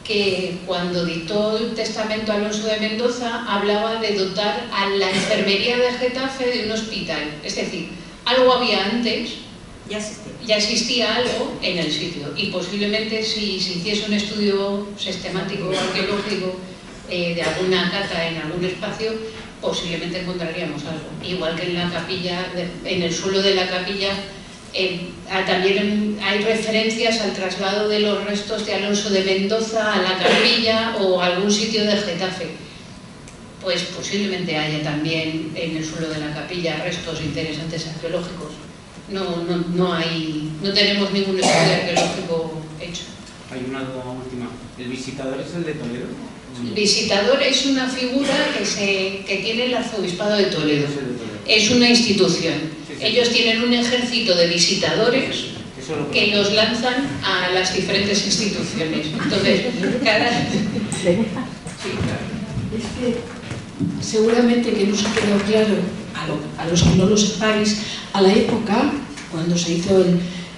que cuando dictó el testamento Alonso de Mendoza, hablaba de dotar a la enfermería de Getafe de un hospital. Es decir, algo había antes, ya existía algo en el sitio, y posiblemente si se hiciese un estudio sistemático arqueológico de alguna cata en algún espacio, posiblemente encontraríamos algo. Igual que en la capilla, en el suelo de la capilla, también hay referencias al traslado de los restos de Alonso de Mendoza a la capilla o a algún sitio de Getafe. Pues posiblemente haya también en el suelo de la capilla restos interesantes arqueológicos. No tenemos ningún estudio arqueológico hecho. Hay una última. ¿El visitador es el de Toledo? El visitador es una figura que tiene el arzobispado de Toledo. Es una institución. Ellos tienen un ejército de visitadores que los lanzan a las diferentes instituciones. Entonces, Es que seguramente que no se ha quedado claro, a los que no lo sepáis, a la época, cuando se hizo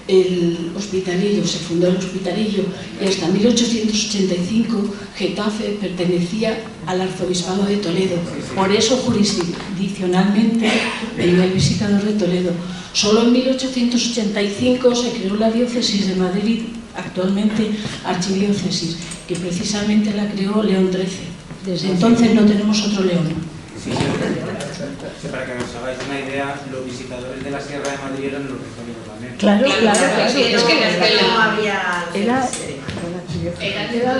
el hospitalillo, se fundó el hospitalillo, y hasta 1885 Getafe pertenecía al arzobispado de Toledo. Por eso jurisdiccionalmente venía el visitador de Toledo. Solo en 1885 se creó la diócesis de Madrid, actualmente archidiócesis, que precisamente la creó León XIII. Desde entonces no tenemos otro León. Sí, para que nos hagáis una idea, los visitadores de la Sierra de Madrid eran los católicos también. Claro. Sí, es que no había...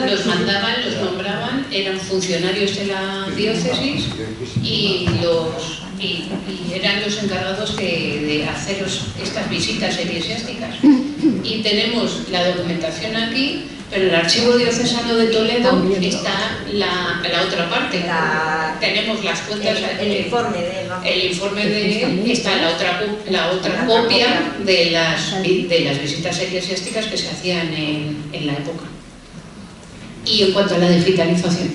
los mandaban, los nombraban, eran funcionarios de la diócesis y eran los encargados de hacer estas visitas eclesiásticas. Y tenemos la documentación aquí, pero en el archivo diocesano de Toledo está la otra parte. Tenemos las cuentas, el informe de está la otra copia de las visitas eclesiásticas que se hacían en la época. Y en cuanto a la digitalización,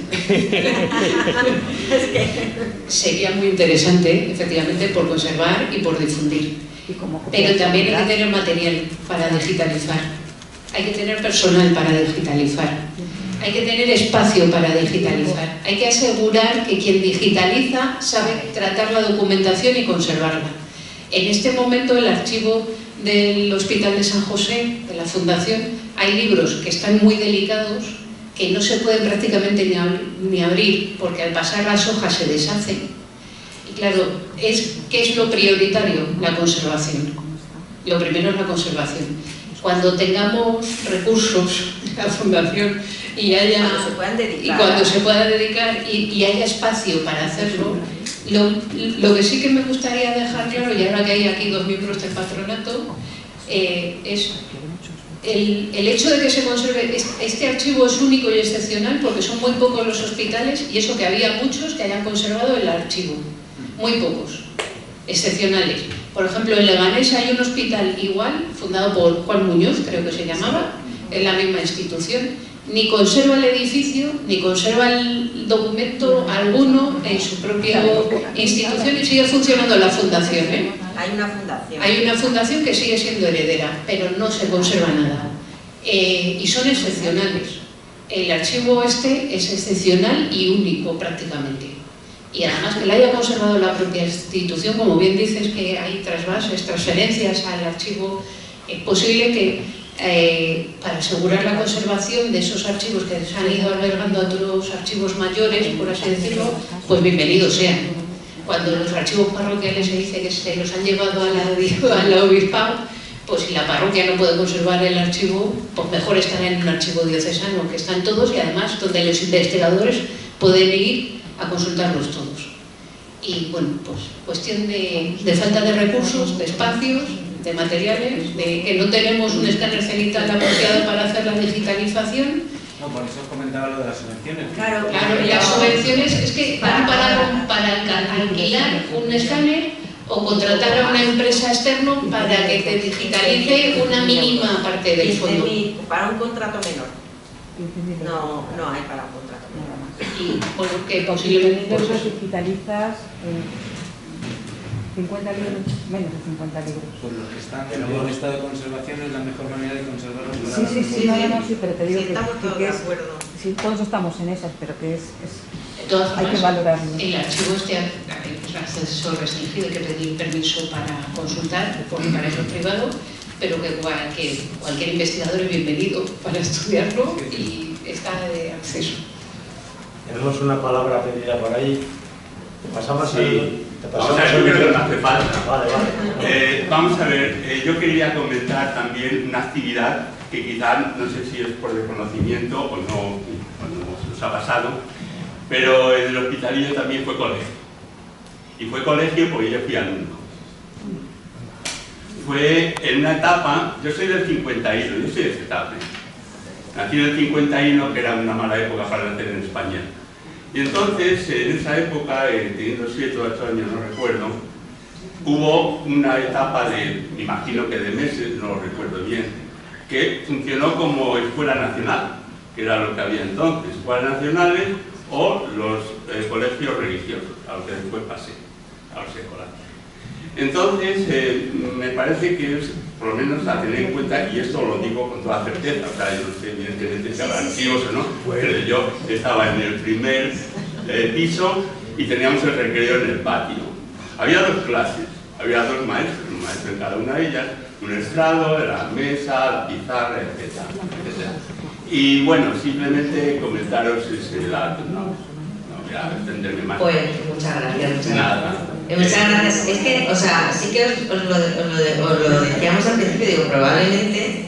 sería muy interesante, efectivamente, por conservar y por difundir. Pero también hay que tener material para digitalizar, hay que tener personal para digitalizar, hay que tener espacio para digitalizar, hay que asegurar que quien digitaliza sabe tratar la documentación y conservarla. En este momento, el archivo del Hospital de San José, de la Fundación, hay libros que están muy delicados, que no se pueden prácticamente ni abrir, porque al pasar las hojas se deshacen. Y claro, ¿qué es lo prioritario? La conservación. Lo primero es la conservación. Cuando tengamos recursos, la Fundación, cuando se pueda dedicar y haya espacio para hacerlo, lo que sí que me gustaría dejar claro, y ahora que hay aquí 2 miembros del patronato, es el hecho de que se conserve. Este archivo es único y excepcional porque son muy pocos los hospitales, y eso que había muchos que hayan conservado el archivo, muy pocos, excepcionales. Por ejemplo, en Leganés hay un hospital igual, fundado por Juan Muñoz, creo que se llamaba, en la misma institución. Ni conserva el edificio, ni conserva documento alguno en su propia institución y sigue funcionando la fundación, ¿eh? Hay una fundación. Hay una fundación que sigue siendo heredera, pero no se conserva nada. Y son excepcionales. El archivo este es excepcional y único prácticamente. Y además que la haya conservado la propia institución, como bien dices que hay trasvases, transferencias al archivo, es posible que para asegurar la conservación de esos archivos que se han ido albergando a otros archivos mayores, por así decirlo, pues bienvenidos sean. Cuando los archivos parroquiales se dice que se los han llevado a la obispado, pues si la parroquia no puede conservar el archivo, pues mejor estar en un archivo diocesano, que están todos y además donde los investigadores pueden ir a consultarlos todos. Y bueno, pues cuestión de falta de recursos, de espacios, de materiales, de que no tenemos un escáner cenital apropiado para hacer la digitalización. No, por eso os comentaba lo de las subvenciones. Claro, Claro, y las subvenciones es que van para alquilar un escáner o contratar a una empresa externa para que te digitalice una mínima parte del fondo. 15.000 para un contrato menor. No hay para un contrato menor. Y bueno, que posiblemente Pues digitalizas 50 libros, menos de 50 libros. Pues los que están en buen estado de conservación es la mejor manera de conservarlos. Sí, pero te digo Sí, estamos todos que de es, acuerdo. sí, todos estamos en esas, pero que es de todas hay que formas, valorarlo. el archivo este es acceso restringido, hay que pedir permiso para consultar, porque para eso es privado, pero que cualquier investigador es bienvenido para estudiarlo y está de acceso. Tenemos una palabra pedida por ahí. ¿Te pasamos Sí. te Vamos pasamos a ver, yo creo que no hace falta. Vale. Vamos a ver, yo quería comentar también una actividad que quizás, no sé si es por desconocimiento o no se nos ha pasado, pero en el Hospitalillo también fue colegio. Y fue colegio porque yo fui alumno. Fue en una etapa, yo soy del 51, yo soy de Getafe. Nací en el 51, que era una mala época para nacer en España. Y entonces, en esa época, teniendo 7 o 8 años, no recuerdo, hubo una etapa de, me imagino que de meses, no lo recuerdo bien, que funcionó como escuela nacional, que era lo que había entonces, escuelas nacionales o los colegios religiosos, a los que después pasé, a los escolares. Entonces, me parece que es, por lo menos, a tener en cuenta, y esto lo digo con toda certeza, o sea, yo no sé evidentemente si habrá archivos o no, pero yo estaba en el primer piso y teníamos el recreo en el patio. Había 2 clases, había 2 maestros, un maestro en cada una de ellas, un estrado, la mesa, la pizarra, etc. Y bueno, simplemente comentaros ese dato, no voy a extenderme más. Pues muchas gracias. Nada. Muchas gracias. Es que, o sea, sí que os lo decíamos al principio, digo, probablemente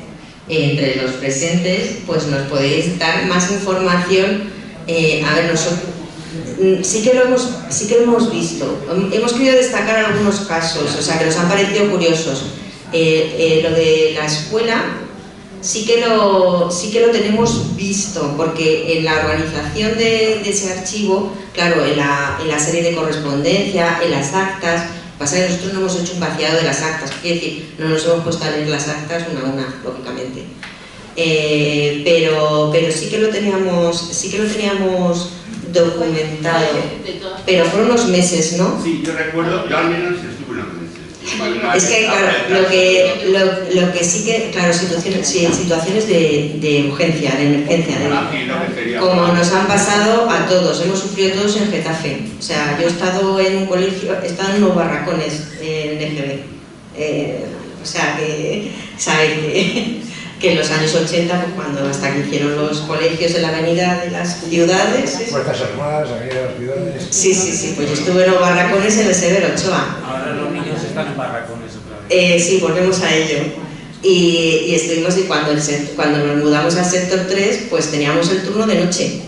entre los presentes pues nos podéis dar más información. A ver, nosotros sí que lo hemos visto. Hemos querido destacar algunos casos, o sea, que nos han parecido curiosos. Lo de la escuela sí que lo tenemos visto, porque en la organización de ese archivo, claro, en la serie de correspondencia, en las actas, pasa que nosotros no hemos hecho un vaciado de las actas, quiere decir, no nos hemos puesto a leer las actas una a una, lógicamente. Pero sí que lo teníamos documentado, pero fueron unos meses, ¿no? Sí, yo recuerdo, yo al menos estuve unos meses. Es que, claro, lo que sí que, claro, situaciones de urgencia, de emergencia, como nos han pasado a todos, hemos sufrido todos en Getafe. O sea, yo he estado en un colegio, he estado en unos barracones en EGB. O sea, que sabéis que en los años 80, pues cuando hasta que hicieron los colegios en la avenida de las ciudades. Fuerzas Armadas, avenida de las ciudades. Sí, pues yo estuve en los barracones en el Severo Ochoa. Ahora los niños están en barracones otra vez. Sí, volvemos a ello. Y estuvimos, y cuando nos mudamos al sector 3, pues teníamos el turno de noche.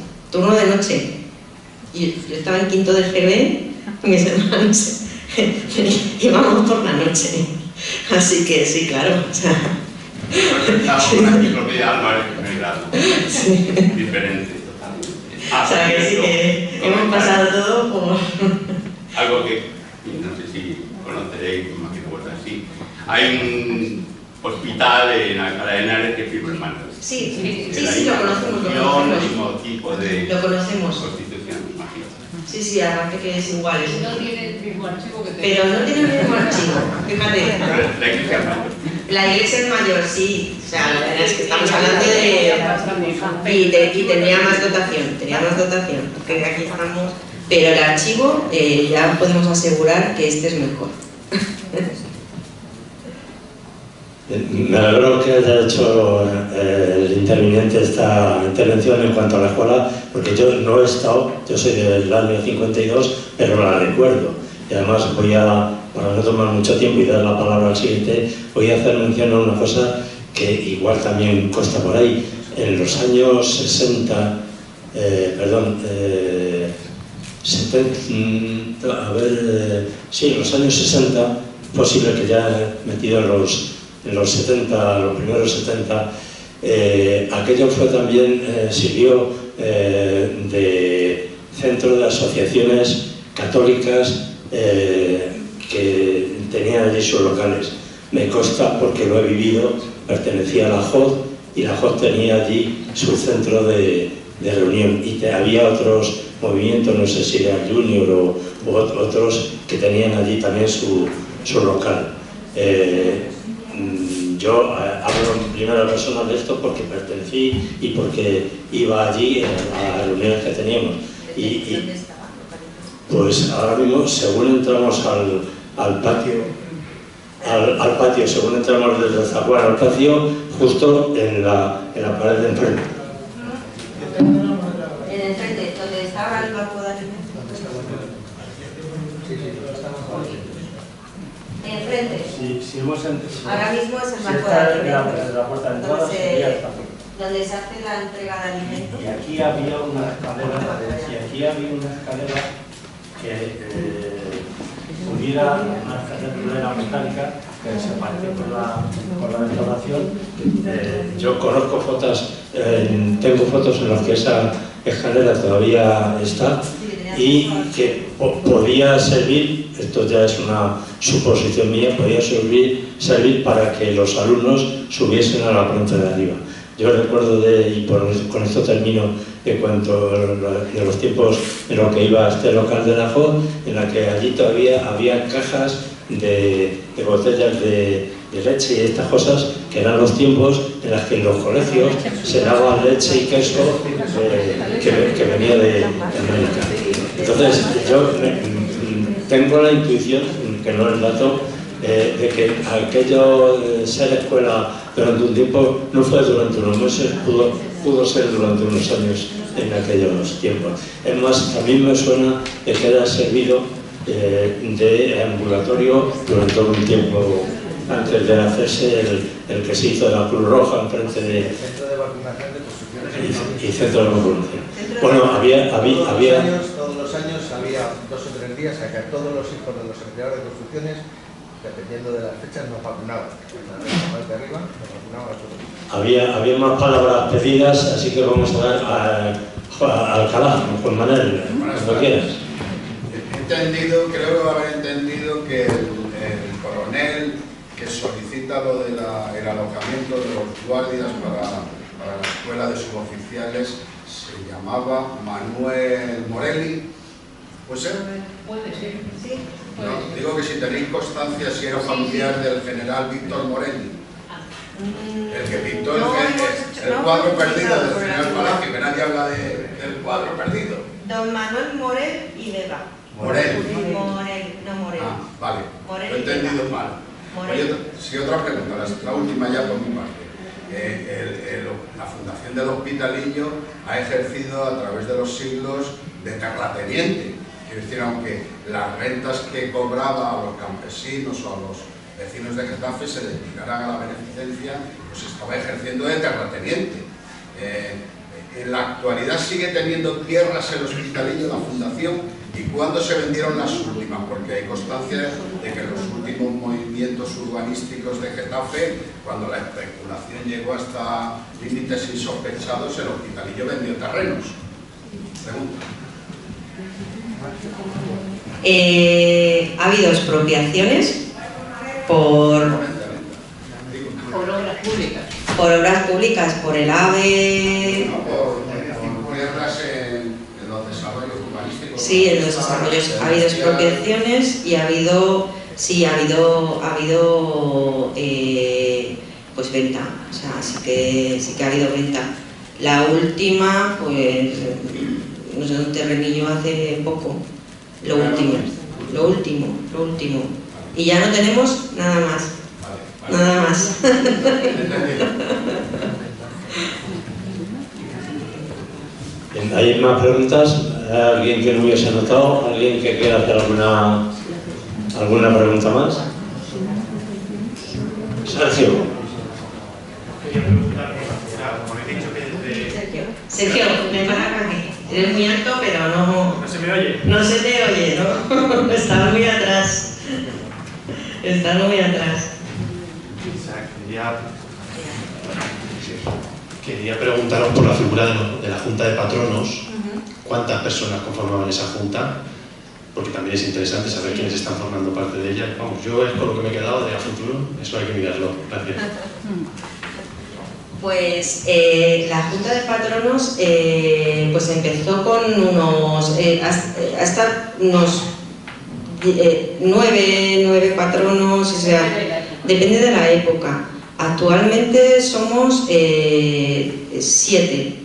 Y yo estaba en quinto de GB, mis hermanos íbamos por la noche. Así que sí, claro. O sea, estaba con una enciclopedia Álvarez en primer grado. Sí. Diferente, totalmente. O sea, que sí que hemos pasado todo por... Algo que no sé si conoceréis, me imagino que así. Hay un hospital en Alcalá de Henares que es Firmo Hermanos. Sí, lo conocemos. El mismo tipo de lo conocemos. constitución. sí, Arrate que es igual. No tiene el mismo archivo que Pero no tiene el mismo archivo, fíjate. La iglesia mayor. La iglesia es mayor, sí. O sea, la verdad es que estamos hablando de... Y tenía más dotación, porque aquí estamos... Pero el archivo ya podemos asegurar que este es mejor. Me alegro que haya hecho el interviniente esta intervención en cuanto a la escuela, porque yo no he estado, yo soy del año 52, pero la recuerdo. Y además para no tomar mucho tiempo y dar la palabra al siguiente, voy a hacer mención a una cosa que igual también consta por ahí. En los años 60, en los años 60, posible que ya metido en los 70, los primeros 70, aquello fue también, sirvió de centro de asociaciones católicas que tenían allí sus locales. Me consta porque lo he vivido, pertenecía a la JOD y la JOD tenía allí su centro de reunión y había otros movimientos, no sé si era Junior o otros que tenían allí también su local. Yo hablo en primera persona de esto porque pertenecí y porque iba allí a las reuniones que teníamos. Pues ahora mismo, según entramos al patio, según entramos desde el zaguán al patio, justo en la pared de enfrente. En el frente, donde estaba el banco de alimentos. En el frente. Si hemos ahora mismo es el banco de alimentos. La puerta de entrada sería esta. Donde se hace la entrega de alimentos. Y aquí había una escalera que hubiera una escalera mecánica que se parte por la restauración. Yo conozco fotos, tengo fotos en las que esa escalera todavía está y que podía servir, esto ya es una suposición mía, podía servir para que los alumnos subiesen a la planta de arriba. Yo recuerdo y con esto termino, de los tiempos en los que iba a este local de la JOD, en la que allí todavía había cajas de botellas de leche y estas cosas, que eran los tiempos en los que en los colegios se daba leche y queso que venía de América. Entonces, yo tengo la intuición, que no es dato, de que aquello ser escuela durante un tiempo no fue durante unos meses, pudo ser durante unos años en aquellos tiempos. Es más, a mí me suena de que haya servido de ambulatorio durante todo un tiempo antes de hacerse el que se hizo de la Cruz Roja enfrente de Centro de vacunación de construcciones y centro de vacunación. Bueno, todos los años había 2 o 3 días a que a todos los hijos de los empleados de construcciones, dependiendo de las fechas, nos vacunaban. Más de arriba, nos vacunaban a todos. Había más palabras pedidas, así que vamos a dar a Alcalá, Juan Manuel, cuando quieras. Creo que va a haber entendido que el coronel que solicita lo del alojamiento de los guardias para la escuela de suboficiales se llamaba Manuel Morelli. ¿Puede ser? Puede ser, sí. No, digo que si tenéis constancia si era familiar del general Víctor Morelli. El que pintó el cuadro perdido del general Palacio, que nadie habla del cuadro perdido. Don Manuel Morel y Vega. Morel. No Morel. Ah, vale. Morel Lo he entendido mal. Sí, otra pregunta, la última ya por mi parte. La Fundación del Hospitalillo ha ejercido a través de los siglos de terrateniente. Quiero decir, aunque las rentas que cobraba a los campesinos o a los vecinos de Getafe se destinaran a la beneficencia, pues estaba ejerciendo de terrateniente. En la actualidad sigue teniendo tierras el Hospitalillo, la Fundación. ¿Y cuándo se vendieron las últimas? Porque hay constancia de que los últimos movimientos urbanísticos de Getafe, cuando la especulación llegó hasta límites insospechados, el Hospitalillo vendió terrenos. Pregunta. Ha habido expropiaciones por obras públicas. Por obras públicas, por el AVE... No, por tierras en los desarrollos urbanísticos. Sí, en los desarrollos ha habido expropiaciones y ha habido, sí, ha habido pues venta, o sea, sí que ha habido venta. La última, pues, no sé, un terrenillo hace poco, lo último. Y ya no tenemos nada más. Nada más. ¿Hay más preguntas? ¿Alguien que no hubiese anotado? ¿Alguien que quiera hacer alguna pregunta más? Sergio. Sergio, ven para acá. Eres muy alto, pero no... ¿No se me oye? No se te oye, ¿no? Estás muy atrás. Estás muy atrás. Quería preguntaros por la figura de la Junta de Patronos. ¿Cuántas personas conformaban esa Junta? Porque también es interesante saber quiénes están formando parte de ella. Vamos, yo es con lo que me he quedado de a futuro, eso hay que mirarlo. Gracias. Pues la Junta de Patronos pues empezó con unos hasta unos 9 patronos, o sea, depende de la época. Actualmente somos 7.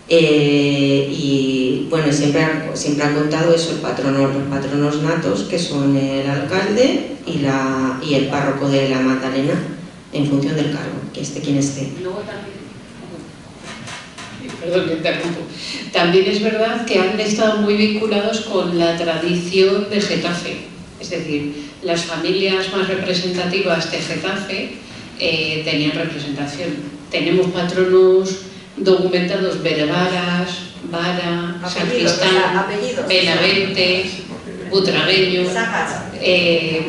Y bueno, siempre han contado eso, los patronos natos, que son el alcalde y el párroco de la Magdalena, en función del cargo, que esté quien esté. Luego perdón que interrumpo. También es verdad que han estado muy vinculados con la tradición de Getafe, es decir, las familias más representativas de Getafe tenían representación. Tenemos patronos documentados: Vervaras, Vara, Sacristán, Benavente, Butragueño,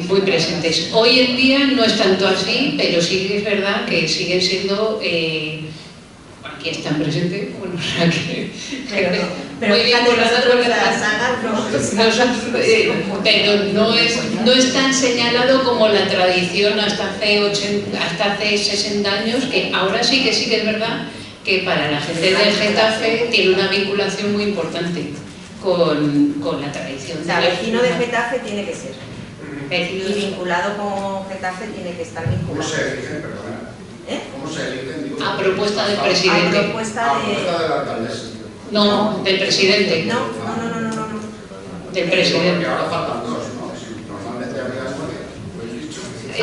muy presentes. Hoy en día no es tanto así, pero sí es verdad que siguen siendo, aquí están presentes, bueno, pero muy vinculadas con las sagas, pero no es tan señalado como la tradición hasta hace 60 años, que ahora sí que es verdad que para la gente de Getafe tiene una vinculación muy importante con la tradición. O sea, vecino de Getafe tiene que ser. Y vinculado con Getafe tiene que estar vinculado. ¿Cómo se eligen, perdona? ¿Cómo se eligen? A propuesta del presidente. A propuesta de la alcaldesa. No, del presidente. No. Del presidente. Porque ahora faltan dos, ¿no? Normalmente había uno.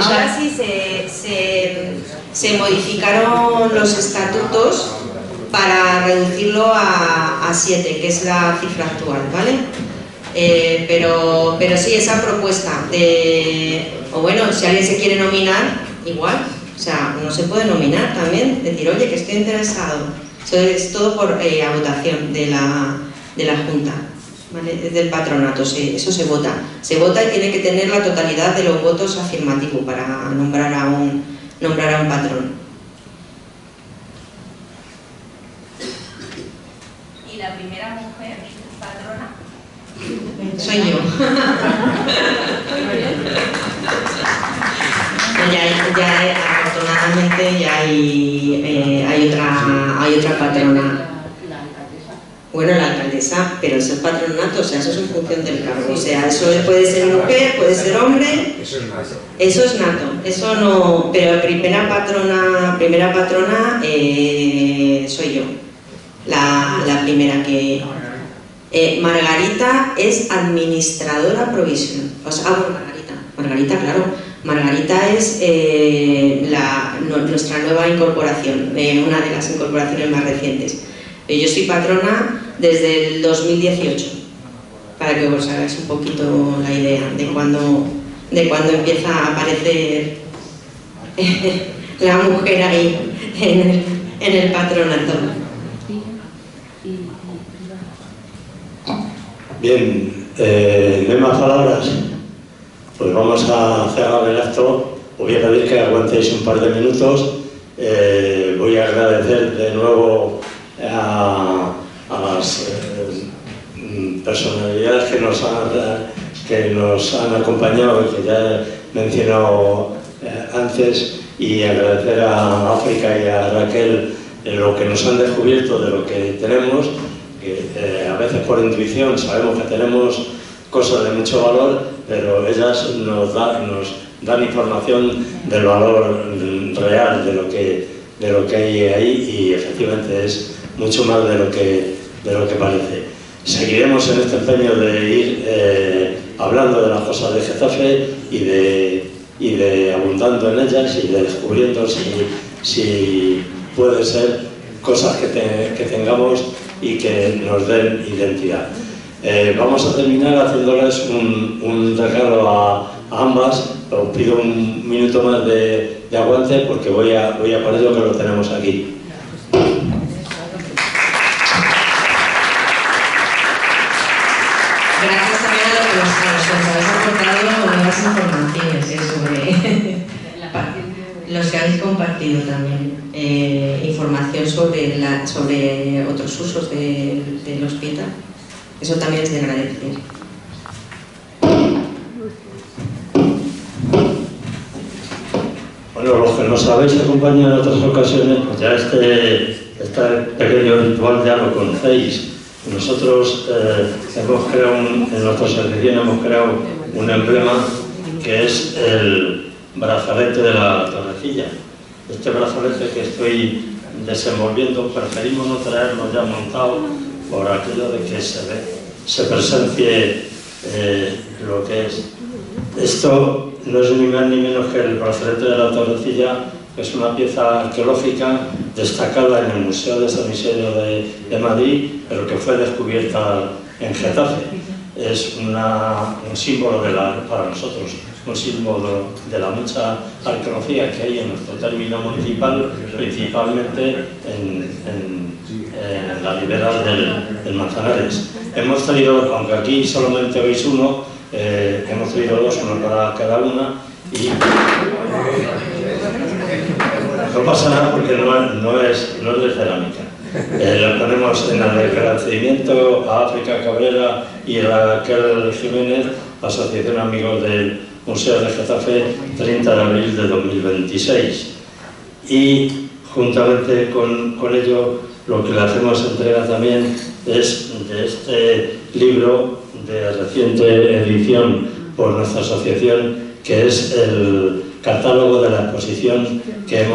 Ahora sí se modificaron los estatutos para reducirlo a 7, que es la cifra actual, ¿vale? Pero sí, esa propuesta o bueno, si alguien se quiere nominar, igual, o sea, uno se puede nominar también, decir, oye, que estoy interesado. Eso es todo por a votación de la Junta, ¿vale? Del patronato, eso se vota. Se vota y tiene que tener la totalidad de los votos afirmativos para nombrar a un patrón. ¿Y la primera mujer patrona? Soy yo. Afortunadamente ya hay otra patrona. Bueno, la alcaldesa, pero eso es patronato, o sea, eso es en función del cargo. O sea, eso puede ser mujer, puede ser hombre. Eso es nato. Eso no. Pero la primera patrona soy yo. La primera que. Margarita es administradora provisional. O sea, Margarita, claro. Margarita es nuestra nueva incorporación, una de las incorporaciones más recientes. Yo soy patrona desde el 2018, para que os hagáis un poquito la idea de cuando empieza a aparecer la mujer ahí en el patronato. Bien, no hay más palabras. Pues vamos a cerrar el acto. Os voy a pedir que aguantéis un par de minutos. Voy a agradecer de nuevo a las personalidades que nos han acompañado y que ya he mencionado antes, y agradecer a África y a Raquel lo que nos han descubierto de lo que tenemos, que a veces por intuición sabemos que tenemos cosas de mucho valor, pero ellas nos dan información del valor real de lo que hay ahí, y efectivamente es mucho más de lo que parece. Seguiremos en este empeño de ir hablando de las cosas de Getafe y de abundando en ellas y de descubriendo si puede ser cosas que tengamos y que nos den identidad. Vamos a terminar haciéndoles un regalo a ambas. Os pido un minuto más de aguante porque voy a por ello, que lo tenemos aquí. Gracias también a los que nos habéis aportado nuevas informaciones sobre los que habéis compartido también información sobre otros usos del hospital. Eso también es de agradecer. Bueno, los que nos habéis acompañado en otras ocasiones, pues ya este pequeño ritual ya lo conocéis. Nosotros hemos creado en nuestra asociación hemos creado un emblema que es el brazalete de la Torrecilla. Este brazalete que estoy desenvolviendo, preferimos no traerlo ya montado por aquello de que se presencie lo que es. Esto no es ni más ni menos que el brazalete de la Torrecilla, que es una pieza arqueológica destacada en el Museo de San Isidro de Madrid, pero que fue descubierta en Getafe. Es un símbolo para nosotros, un símbolo de la mucha arqueología que hay en nuestro término municipal, principalmente en la ribera del Manzanares. Hemos traído, aunque aquí solamente veis uno, hemos traído dos, uno para cada una, y no pasa nada porque no es de cerámica. Lo ponemos en el agradecimiento a África Cabrera y a Raquel Jiménez, Asociación Amigos del Museo de Getafe, 30 de abril de 2026. Y juntamente con ello, lo que le hacemos entrega también es de este libro de reciente edición por nuestra asociación, que es el catálogo de la exposición que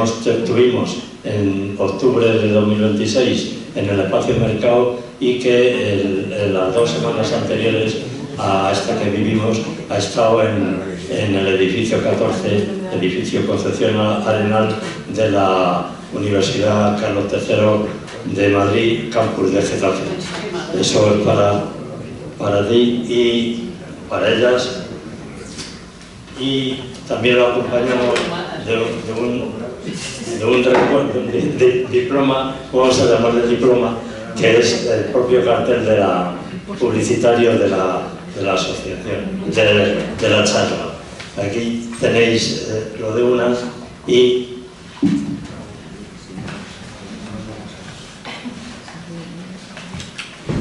tuvimos en octubre de 2026 en el Espacio Mercado, y que en las 2 semanas anteriores a esta que vivimos ha estado en el edificio 14, edificio Concepción Arenal de la Universidad Carlos III de Madrid, campus de Getafe. Eso es para ti y para ellas. Y también lo acompañamos de un diploma, vamos a llamarle diploma, que es el propio cartel publicitario de la asociación, de la charla. Aquí tenéis lo de unas y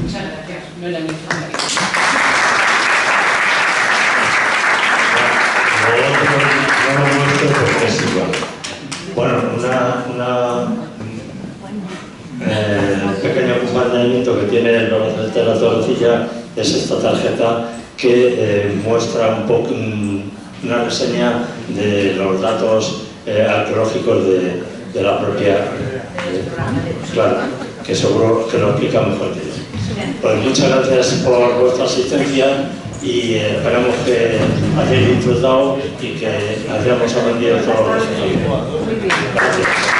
muchas gracias. No era necesario. Bueno, pequeño acompañamiento que tiene el brazalete de la Torrecilla es esta tarjeta que muestra un poco una reseña de los datos arqueológicos de la propia, claro, que seguro que lo explica mejor que yo. Pues muchas gracias por vuestra asistencia y esperamos que hayáis disfrutado y que hayamos aprendido todo lo que se nos. Gracias.